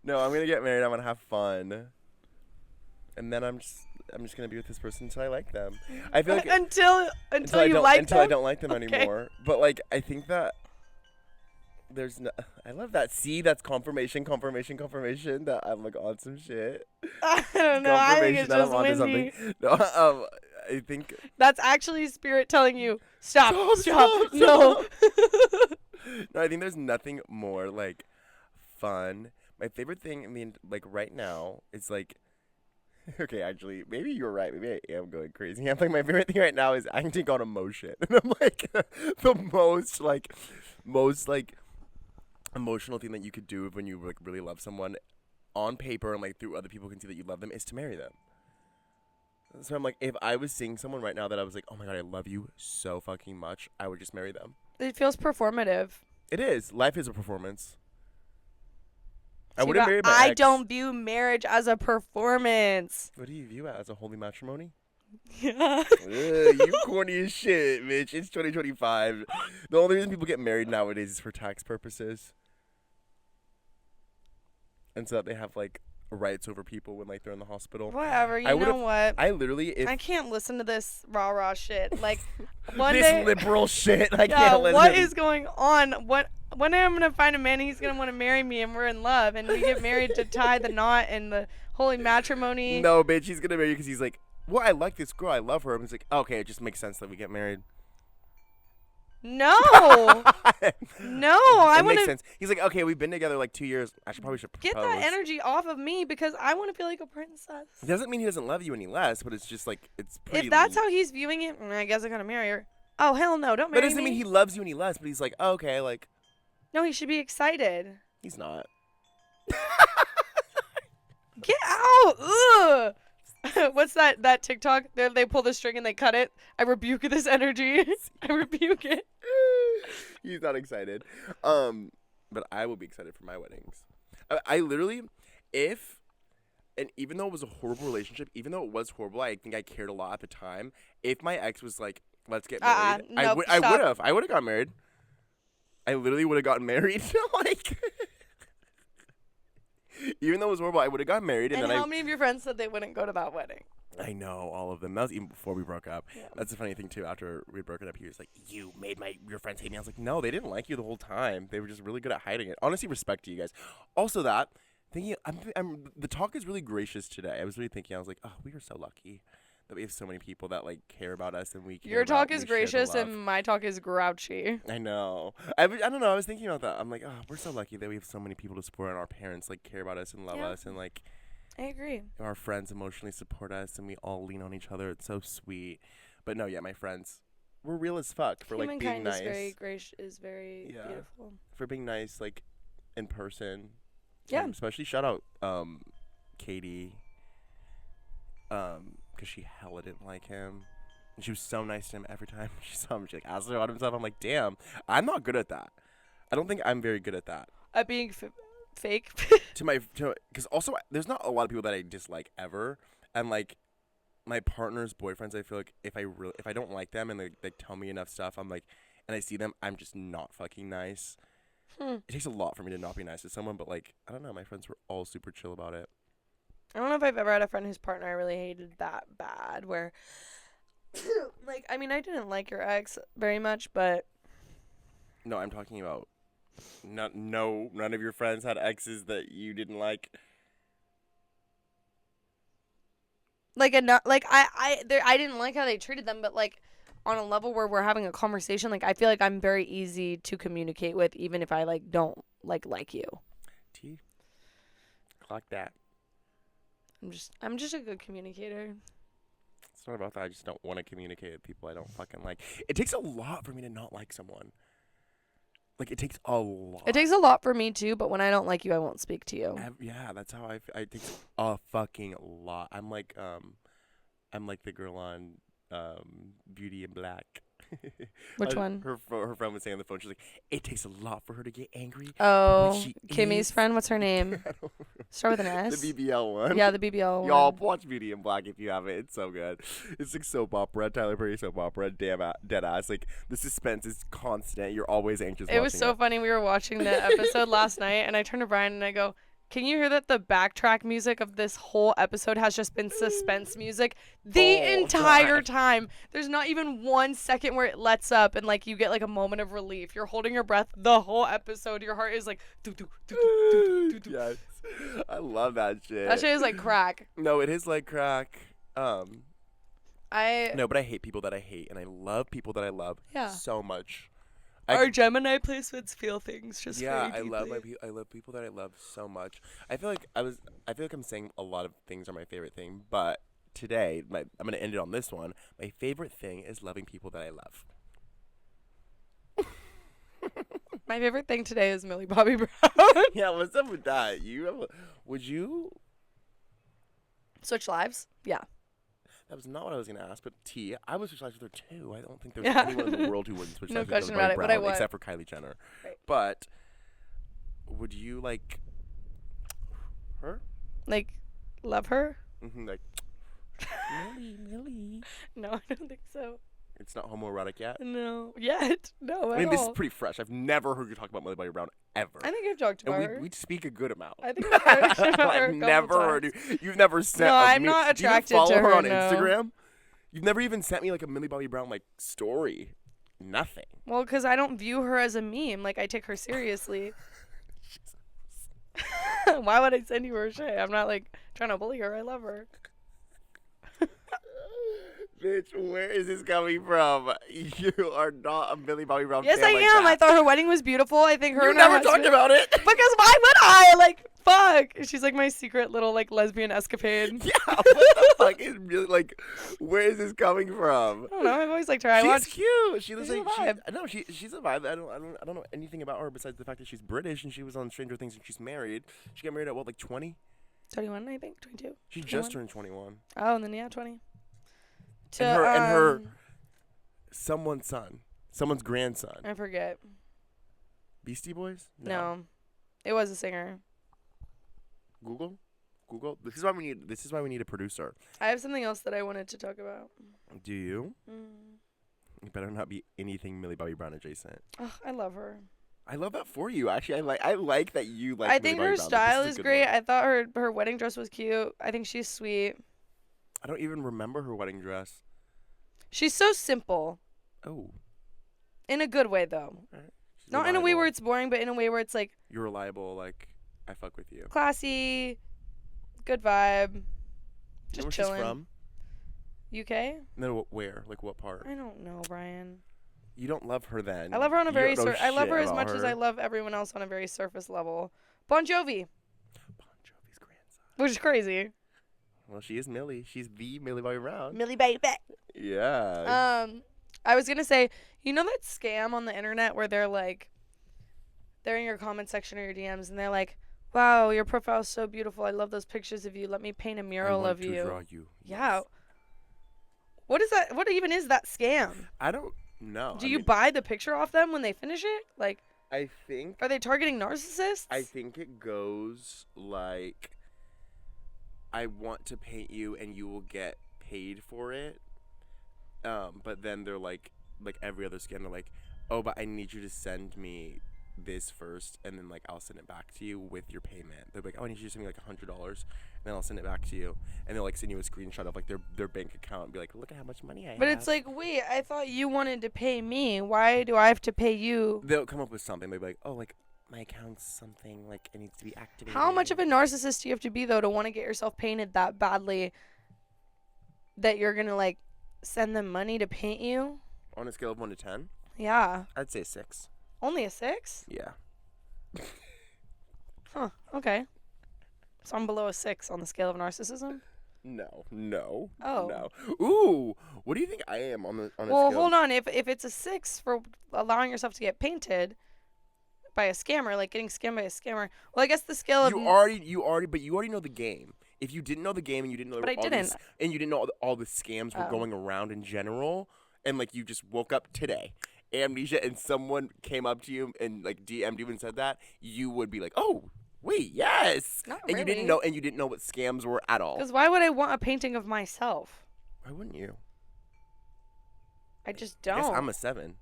No, I'm gonna get married. I'm gonna have fun, and then I'm just gonna be with this person until I like them. I feel like until you I like until I them. don't like them Okay. anymore. But like I think that there's no. I love that. See, that's confirmation that I'm like on some shit. I don't know. I think Confirmation it's that just I'm onto windy. something. No, I think. That's actually spirit telling you, stop. Stop. No. No, I think there's nothing more like fun. My favorite thing in the like right now is like okay, actually, maybe you're right. Maybe I am going crazy. I'm like my favorite thing right now is acting on emotion. And I'm like the most emotional thing that you could do when you like really love someone on paper and like through other people can see that you love them is to marry them. So I'm like, if I was seeing someone right now that I was like, oh my god, I love you so fucking much, I would just marry them. It feels performative. It is. Life is a performance. I See, wouldn't but marry my I ex. don't view marriage as a performance. What do you view it as a holy matrimony? Yeah. You corny as shit, bitch. It's 2025. The only reason people get married nowadays is for tax purposes, and so that they have like rights over people when like they're in the hospital. Whatever. You I know would've- what? I literally, if I can't listen to this rah shit. Like one this day. liberal shit, I Yeah. can't listen. What is going on? One day I'm gonna find a man. He's gonna want to marry me, and we're in love, and we get married to tie the knot and the holy matrimony. No, bitch, he's gonna marry you because he's like, well, I like this girl, I love her. And he's like, okay, it just makes sense that we get married. No. No. I It want makes to sense. He's like, okay, we've been together like 2 years. I probably should propose. get that energy off of me because I want to feel like a princess. It doesn't mean he doesn't love you any less, but it's just like it's pretty. If that's how he's viewing it, I guess I gotta marry her. Oh hell no! Don't marry That doesn't me. mean he loves you any less, but he's like, oh, okay, like No, he should be excited. he's not. Get out! Ugh. What's that TikTok? They pull the string and they cut it. I rebuke this energy. I rebuke it. He's not excited. But I will be excited for my weddings. I literally, and even though it was a horrible relationship, even though it was horrible, I think I cared a lot at the time. If my ex was like, let's get married, nope, I stop. would have got married. I literally would have gotten married. Like, even though it was horrible, I would have gotten married. And then how many of your friends said they wouldn't go to that wedding? I know all of them. That was even before we broke up. Yeah. That's the funny thing too. After we broke it up, he was like, "You made your friends hate me." I was like, "No, they didn't like you the whole time. They were just really good at hiding it." Honestly, respect to you guys. Also, that thinking, the talk is really gracious today. I was really thinking, I was like, "Oh, we are so lucky that we have so many people that like care about us and we care." Your talk about, is we share the gracious love. and my talk is grouchy. I know. I don't know. I was thinking about that. I'm like, oh, we're so lucky that we have so many people to support, and our parents like care about us and love Yeah. us, and like. I agree. Our friends emotionally support us, and we all lean on each other. It's so sweet. But no, yeah, my friends, we're real as fuck for like being Humankind nice. is very gracious, is very Yeah. beautiful. For being nice, like in person. Yeah. Especially shout out, Katie, because she hella didn't like him. And she was so nice to him every time she saw him. She like asked him about himself. I'm like, damn, I'm not good at that. I don't think I'm very good at that. At being fake. Because also there's not a lot of people that I dislike ever, and like my partner's boyfriends, I feel like if I don't like them and they tell me enough stuff, I'm like, and I see them, I'm just not fucking nice. Hmm. It takes a lot for me to not be nice to someone, but like, I don't know, my friends were all super chill about it. I don't know if I've ever had a friend whose partner I really hated that bad. Where, like, I mean, I didn't like your ex very much, but No, I'm talking about none of your friends had exes that you didn't like. like I didn't like how they treated them, but like on a level where we're having a conversation, like I feel like I'm very easy to communicate with, even if I like don't like you. T, clock that. I'm just a good communicator. It's not about that. I just don't want to communicate with people I don't fucking like. It takes a lot for me to not like someone. Like, it takes a lot. It takes a lot for me too, but when I don't like you, I won't speak to you. Yeah, that's how it takes a fucking lot. I'm like the girl on Beauty in Black. Which one? Her friend was saying on the phone. She's like, it takes a lot for her to get angry. Oh, She Kimmy's is. friend. What's her name? Start with an S. The BBL one. Yeah, the BBL Y'all one. watch Beauty in Black if you haven't. It's so good. It's like soap opera, Tyler Perry soap opera, dead ass. Like, the suspense is constant. You're always anxious. It was watching so funny. We were watching the episode last night, and I turned to Brian and I go, "Can you hear that the backtrack music of this whole episode has just been suspense music the Whole entire time? There's not even 1 second where it lets up and like you get like a moment of relief. You're holding your breath the whole episode. Your heart is like doo doo doo doo doo doo. Yes, I love that shit. That shit is like crack. No, it is like crack. I No, but I hate people that I hate, and I love people that I love Yeah. so much. Our Gemini placements feel things just Yeah, very deeply. I love people that I love so much. I feel like I'm saying a lot of things are my favorite thing, but today I'm gonna end it on this one. My favorite thing is loving people that I love. My favorite thing today is Millie Bobby Brown. Yeah, what's up with that? Would you? Switch lives? Yeah. That was not what I was gonna ask, but T, I would switch lives with her too. I don't think there's Yeah. anyone in the world who wouldn't switch No lives question with Millie about it, Bobby but I Brown, would. except for Kylie Jenner. Right. But would you like her? Like, love her? Like Millie. No, I don't think so. It's not homoerotic yet. No. Yet. No, I at mean, this is all. pretty fresh. I've never heard you talk about Millie Bobby Brown ever. I think I've talked about And her. we speak a good amount. I think I've heard about her a I've couple never heard times. you. You've never sent. No, I'm me, not do you even attracted follow to her her, on no. Instagram. You've never even sent me like a Millie Bobby Brown like story. Nothing. Well, because I don't view her as a meme. Like, I take her seriously. Why would I send you her shit? I'm not, like, trying to bully her. I love her. Bitch, where is this coming from? You are not a Millie Bobby Brown Yes, fan I like am. that. I thought her wedding was beautiful. I think her You and her never talked husband... about it. Because why would I? Like, fuck. She's like my secret little, like, lesbian escapade. Yeah, what the fuck is really like? Where is this coming from? I don't know. I've always liked her. She's watched... cute. She looks She's like a vibe. she's a vibe. I don't know anything about her besides the fact that she's British and she was on Stranger Things and she's married. She got married at what, like 20? 21, I think. 22. She 21. just turned 21. Oh, and then, yeah, 20. And her someone's son, someone's grandson. I forget. Beastie Boys? No. It was a singer. Google. This is why we need a producer. I have something else that I wanted to talk about. Do you? It better not be anything Millie Bobby Brown adjacent. Oh, I love her. I love that for you. Actually, I like that you like. I Millie think Bobby her Brown. style This is a good great. one. I thought her wedding dress was cute. I think she's sweet. I don't even remember her wedding dress. She's so simple. Oh. In a good way, though. Right. Not in a way where it's boring, but in a way where it's, like, You're reliable, like, I fuck with you. classy, good vibe, You know just where chilling. she's from? UK? No, where? Like, what part? I don't know, Brian. You don't love her then. I love her on a You very don't know I love shit her as about much as her. I love everyone else on a very surface level. Bon Jovi, Bon Jovi's grandson. which is crazy. Well, she is Millie. She's the Millie Bobby Brown. Millie baby. Yeah. I was gonna say, you know that scam on the internet where they're like, they're in your comment section or your DMs and they're like, wow, your profile's so beautiful. I love those pictures of you. Let me paint a mural of you. Draw you. Yeah. Yes. What is that? What even is that scam? I don't know. Do you buy the picture off them when they finish it? Like, I think. are they targeting narcissists? I think it goes like, I want to paint you and you will get paid for it. But then they're like every other scam, they're like, oh, but I need you to send me this first, and then like I'll send it back to you with your payment. They're like, oh, I need you to send me like $100, and then I'll send it back to you, and they'll like send you a screenshot of like their bank account and be like, look at how much money I have. But it's like, wait, I thought you wanted to pay me. Why do I have to pay you? They'll come up with something. They'll be like, oh, like my account's something, like it needs to be activated. How much of a narcissist do you have to be though to want to get yourself painted that badly that you're gonna like send them money to paint you? On a scale of 1 to 10, Yeah. I'd say 6. Only a 6? Yeah. Huh. Okay. So I'm below a 6 on the scale of narcissism. No. Oh. No. Ooh. What do you think I am on a Well, scale? hold on. If it's a 6 for allowing yourself to get painted by a scammer, like getting scammed by a scammer, well, I guess the scale of You already know the game. If you didn't know the game and you didn't know But I didn't. and you didn't know all the scams were Oh. going around in general, and like you just woke up today, amnesia, and someone came up to you and like DM'd you and said that, you would be like, oh, wait, yes. Not And you didn't know what scams were at all. Because why would I want a painting of myself? Why wouldn't you? I just I guess don't. I'm a 7.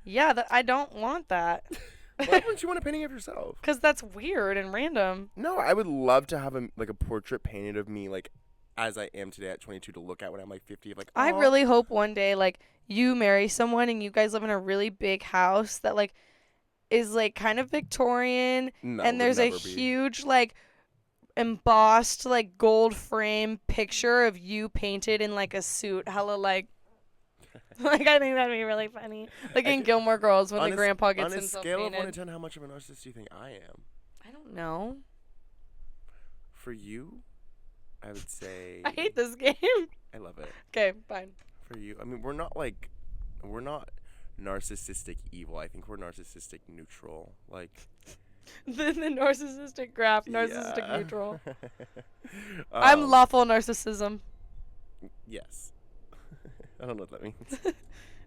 Yeah, I don't want that. Why wouldn't you want a painting of yourself? Because that's weird and random. No, I would love to have a portrait painted of me like as I am today at 22 to look at when I'm like 50. Like, I aw. really hope one day, like, you marry someone and you guys live in a really big house that, like, is, like, kind of Victorian. No, And would there's a never be. huge, like, embossed, like, gold frame picture of you painted in, like, a suit. Hella, like, like, I think that'd be really funny. Like in Gilmore Girls when the grandpa gets himself painted. On a scale of 1 to 10, how much of a narcissist do you think I am? I don't know. For you, I would say... I hate this game. I love it. Okay, fine. For you, I mean, we're not narcissistic evil. I think we're narcissistic neutral. Like... the narcissistic graph, narcissistic neutral. Um, I'm lawful narcissism. Yes. I don't know what that means.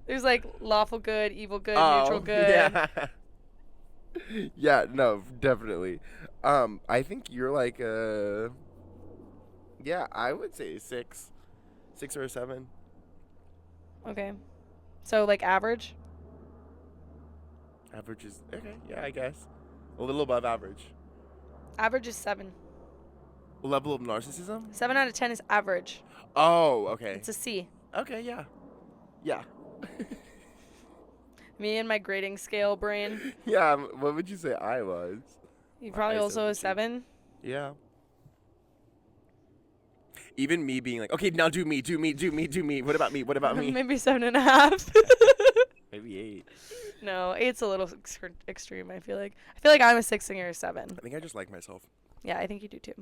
There's like lawful good, evil good, Oh, neutral good. Yeah. Yeah, no, definitely. I think you're like yeah, I would say 6. 6 or a 7. Okay. So like average? Average is okay, yeah, I guess. A little above average. Average is 7. Level of narcissism? 7 out of 10 is average. Oh, okay. It's a C. Okay, yeah. Yeah. Me and my grading scale brain. Yeah, what would you say I was? You probably I also a said 7. Yeah. Even me being like, okay, now do me. What about me? Maybe 7.5. Maybe 8. No, 8's a little extreme, I feel like. I feel like I'm a 6 and you're a 7. I think I just like myself. Yeah, I think you do too.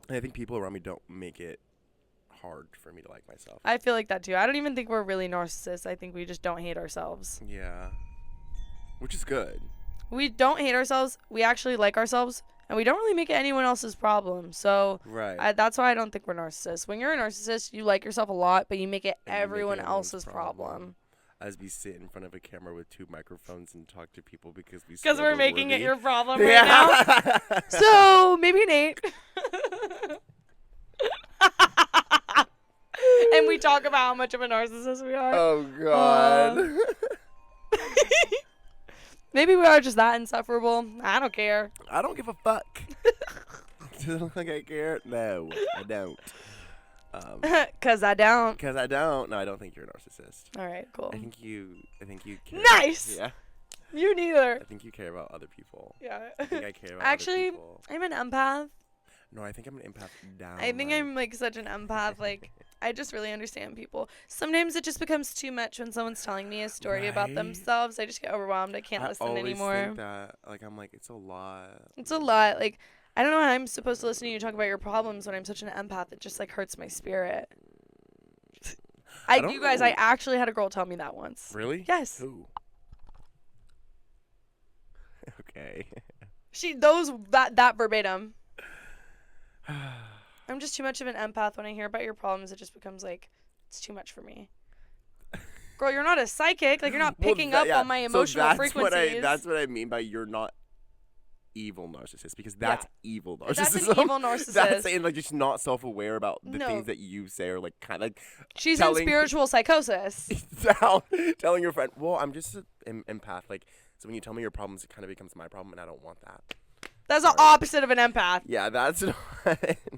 And I think people around me don't make it hard for me to like myself. I feel like that too. I don't even think we're really narcissists. I think we just don't hate ourselves. Yeah. Which is good. We don't hate ourselves. We actually like ourselves. And we don't really make it anyone else's problem. So Right. that's why I don't think we're narcissists. When you're a narcissist, you like yourself a lot, but you make it And you make it everyone everyone's else's problem. As we sit in front of a camera with 2 microphones and talk to people because Because we're making it your problem right yeah. now. So maybe an 8. And we talk about how much of a narcissist we are. Oh, God. Maybe we are just that insufferable. I don't care. I don't give a fuck. Does it look like I care? No, I don't. Because I don't. Because I don't. No, I don't think you're a narcissist. All right, cool. I think you care. Nice! Yeah. You neither. I think you care about other people. Yeah. I think I care about Actually, other people. I'm an empath. No, I think I'm an empath down. I think I'm like such an empath. Like, I just really understand people. Sometimes it just becomes too much when someone's telling me a story about Right? themselves. I just get overwhelmed. I can't listen always anymore. think that. Like, I'm like, it's a lot. It's a lot. Like, I don't know how I'm supposed to listen to you talk about your problems when I'm such an empath. It just like hurts my spirit. don't You guys, know. I actually had a girl tell me that once. Really? Yes. Who? Okay. That verbatim. I'm just too much of an empath. When I hear about your problems, it just becomes like, it's too much for me. Girl, you're not a psychic. Like, you're not picking up on my emotional frequencies. That's what I mean by you're not evil narcissist because that's evil narcissism. That's an evil narcissist. That's saying like just not self-aware about the No. things that you say or like kind of like She's in spiritual psychosis. telling your friend, well, I'm just an empath. Like, so when you tell me your problems, it kind of becomes my problem, and I don't want that. That's the opposite of an empath. Yeah, that's not.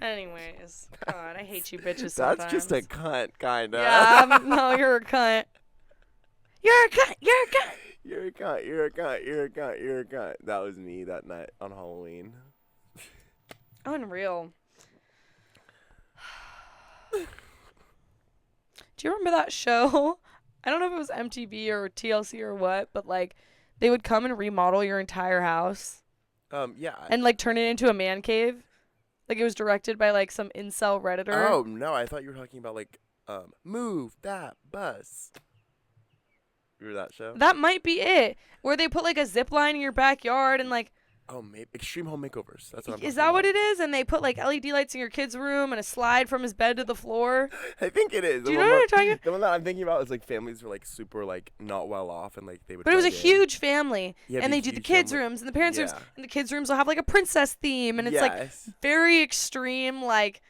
Anyways, God, I hate you bitches sometimes. That's just a cunt, kind of. Yeah, no, you're a cunt. You're a cunt. You're a cunt. You're a cunt. You're a cunt. You're a cunt. You're a cunt. That was me that night on Halloween. Unreal. Do you remember that show? I don't know if it was MTV or TLC or what, but like they would come and remodel your entire house. Yeah. And like turn it into a man cave. Like it was directed by like some incel redditor. Oh no, I thought you were talking about like move that bus. Remember that show? That might be it. Where they put like a zip line in your backyard and like. Oh, maybe Extreme Home Makeovers. That's what I'm. Is that what it is? And they put like LED lights in your kid's room and a slide from his bed to the floor. I think it is. Do you know what I'm talking about? The one that I'm thinking about is like families were like super like not well off and like they would. But it was a huge family, Yeah, and they do the kids' family. rooms and the parents' rooms, Yeah. and the kids' rooms will have like a princess theme, and it's like very extreme, like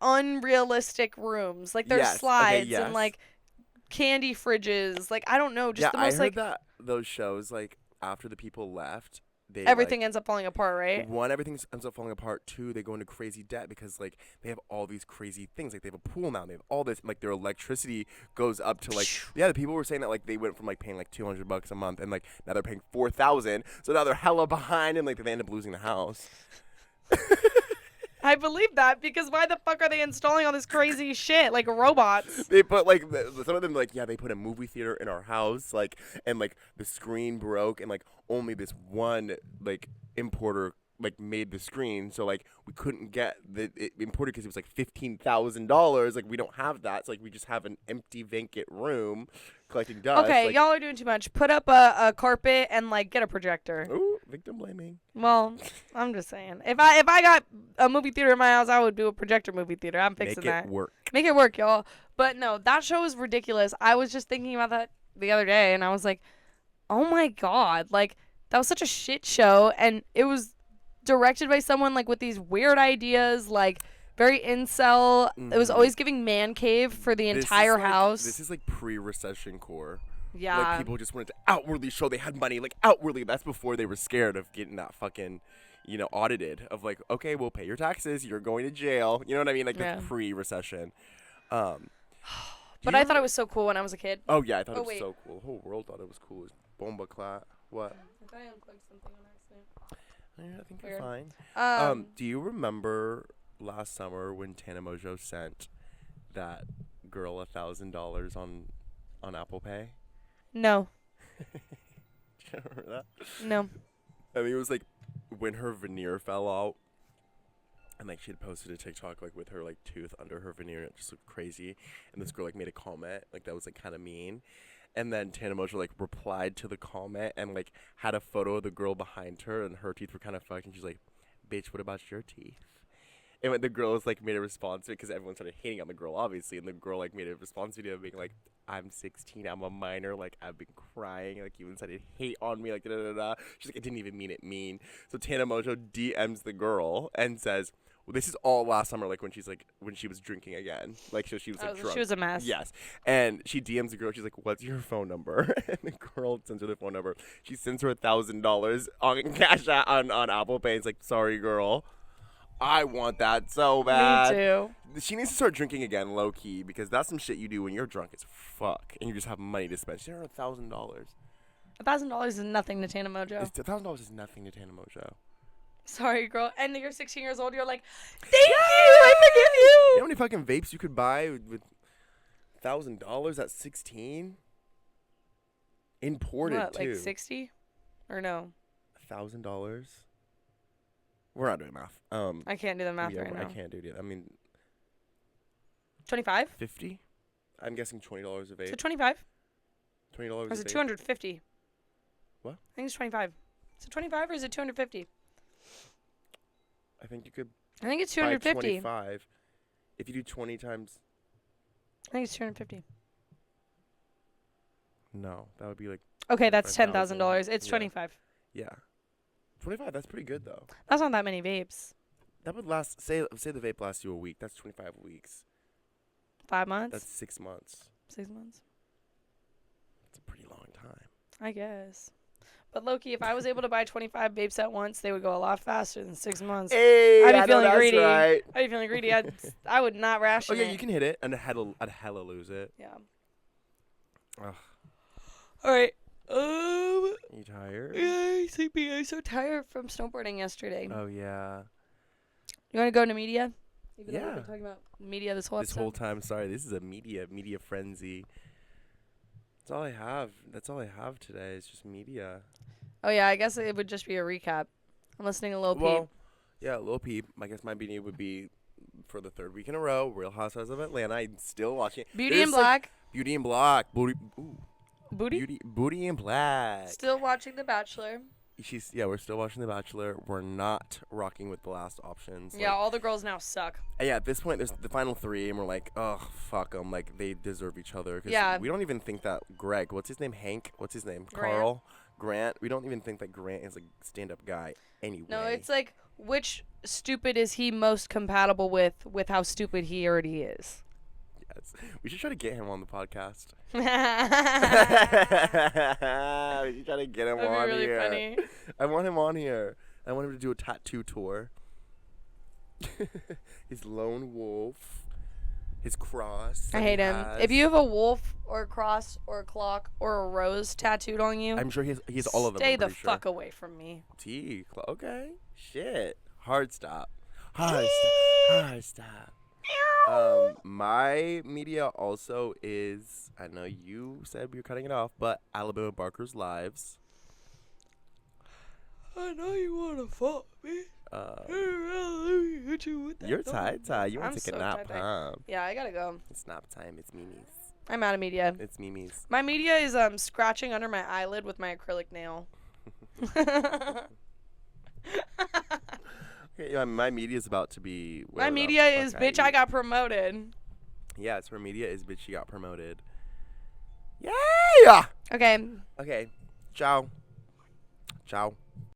unrealistic rooms. Like there's slides and like candy fridges. Like I don't know, just the most I heard like that those shows like after the people left. Everything ends up falling apart, right? One, everything ends up falling apart. Two, they go into crazy debt because like they have all these crazy things. Like they have a pool now. They have all this. Like their electricity goes up to like the people were saying that like they went from like paying like $200 a month and like now they're paying $4,000. So now they're hella behind and like they end up losing the house. I believe that because why the fuck are they installing all this crazy shit like robots? They put like some of them like they put a movie theater in our house like and like the screen broke and like only this one like importer like made the screen so like we couldn't get it imported because it was like $15,000. Like we don't have that, so like we just have an empty vacant room collecting dust. Okay, like, y'all are doing too much. Put up a carpet and like get a projector. Ooh, victim blaming. Well, I'm just saying. If I got a movie theater in my house, I would do a projector movie theater. I'm fixing that. Make it work. Make it work, y'all. But no, that show is ridiculous. I was just thinking about that the other day, and I was like, oh my God. Like, that was such a shit show, and it was directed by someone, like, with these weird ideas, like, very incel. Mm-hmm. It was always giving man cave for the entire house. This is, like, pre-recession core. Yeah. Like, people just wanted to outwardly show they had money. Like, outwardly. That's before they were scared of getting that fucking, audited. Of, like, okay, we'll pay your taxes. You're going to jail. You know what I mean? Like, the pre-recession. But I thought it was so cool when I was a kid. Oh, yeah. I thought it was so cool. The whole world thought it was cool. It was bomba clat. What? I thought I unplugged something on accident. I think Weird. you're fine. Do you remember last summer when Tana Mojo sent that girl $1,000 on Apple Pay? No. Do you remember that? No. I mean, it was like when her veneer fell out, and like she had posted a TikTok like with her like tooth under her veneer, and it just looked crazy. And this girl like made a comment like that was like kind of mean. And then Tana Mojo like replied to the comment and like had a photo of the girl behind her and her teeth were kind of fucked. And she's like, "Bitch, what about your teeth?" And when the girls like made a response to it because everyone started hating on the girl obviously, and the girl like made a response video being like, "I'm 16, I'm a minor, like I've been crying, like you decided to hate on me, like da da da." She's like, "I didn't even mean it mean." So Tana Mojo DMs the girl and says, well, this is all last summer, like when she was drinking again, like so she was like drunk. She was a mess. Yes, and she DMs the girl. She's like, "What's your phone number?" And the girl sends her the phone number. She sends her $1,000 on Cash App on Apple Pay. It's like, "Sorry, girl, I want that so bad." Me too. She needs to start drinking again, low key, because that's some shit you do when you're drunk as fuck and you just have money to spend. She sent her $1,000. $1,000 is nothing to Tana Mojo. $1,000 is nothing to Tana Mojo. Sorry, girl. And you're 16 years old. You're like, thank you. I forgive you. You know how many fucking vapes you could buy with $1,000 at 16? Imported what, too. Like 60? Or no? $1,000. We're not doing math. I can't do the math right now. I can't do it. I mean, 25? 50? I'm guessing $20 a vape. Is it 25? $20 Or is a it vape. 250? What? I think it's 25. Is it 25 or is it 250? I think you could I think it's buy 250. 25. If you do 20 times... I think it's 250. No, that would be like... Okay, that's $10,000. It's Yeah. 25. Yeah. 25. That's pretty good though. That's not that many vapes. That would last. Say the vape lasts you a week. That's 25 weeks. 5 months? That's 6 months. 6 months? That's a pretty long time. I guess. But Loki, if I was able to buy 25 vapes at once, they would go a lot faster than 6 months. Hey, I'd be I know feeling that's greedy. right. I'd be feeling greedy. I would not ration Oh yeah, it. you can hit it, and I'd hella lose it. Yeah. Ugh. All right. You tired? Yeah, I'm sleepy. I'm so tired from snowboarding yesterday. Oh yeah. You want to go into media? Even though we've Yeah. been talking about media this whole This episode. whole time, sorry. This is a media frenzy. That's all I have. That's all I have today. It's just media. Oh yeah, I guess it would just be a recap. I'm listening to Lil Peep. Well, yeah, Lil Peep. I guess my media would be for the 3rd week in a row. Real Housewives of Atlanta. I'm still watching. Beauty and Black. Beauty and Black. Booty. Ooh. Booty. Booty and Black. Still watching The Bachelor. We're still watching The Bachelor. We're not rocking with the last options. Yeah, all the girls now suck. Yeah, at this point, there's the final 3, and we're like, oh, fuck them. Like, they deserve each other. 'Cause Yeah. we don't even think that Greg, what's his name? Hank? What's his name? Grant. Carl? Grant? We don't even think that Grant is a stand-up guy anyway. No, it's like, which stupid is he most compatible with how stupid he already is? Yes. We should try to get him on the podcast. We That'd should try to get him be on really here. funny. I want him on here. I want him to do a tattoo tour. His lone wolf. His cross. I that hate he him. has. If you have a wolf or a cross or a clock or a rose tattooed on you, I'm sure he's all of them. stay I'm the pretty sure. fuck away from me. Okay. Shit. Hard stop. Hard stop. My media also is, I know you said we were cutting it off, but Alabama Barker's Lives. I know you want to fuck me. You're tired. You want I'm to take so a nap, tired. huh? Yeah, I gotta go. It's nap time. It's Mimi's. I'm out of media. It's Mimi's. My media is scratching under my eyelid with my acrylic nail. Okay, yeah, my media is about to be. My media is bitch. I got promoted. Yeah, it's her media is bitch. She got promoted. Yeah. Okay. Okay. Ciao. Ciao.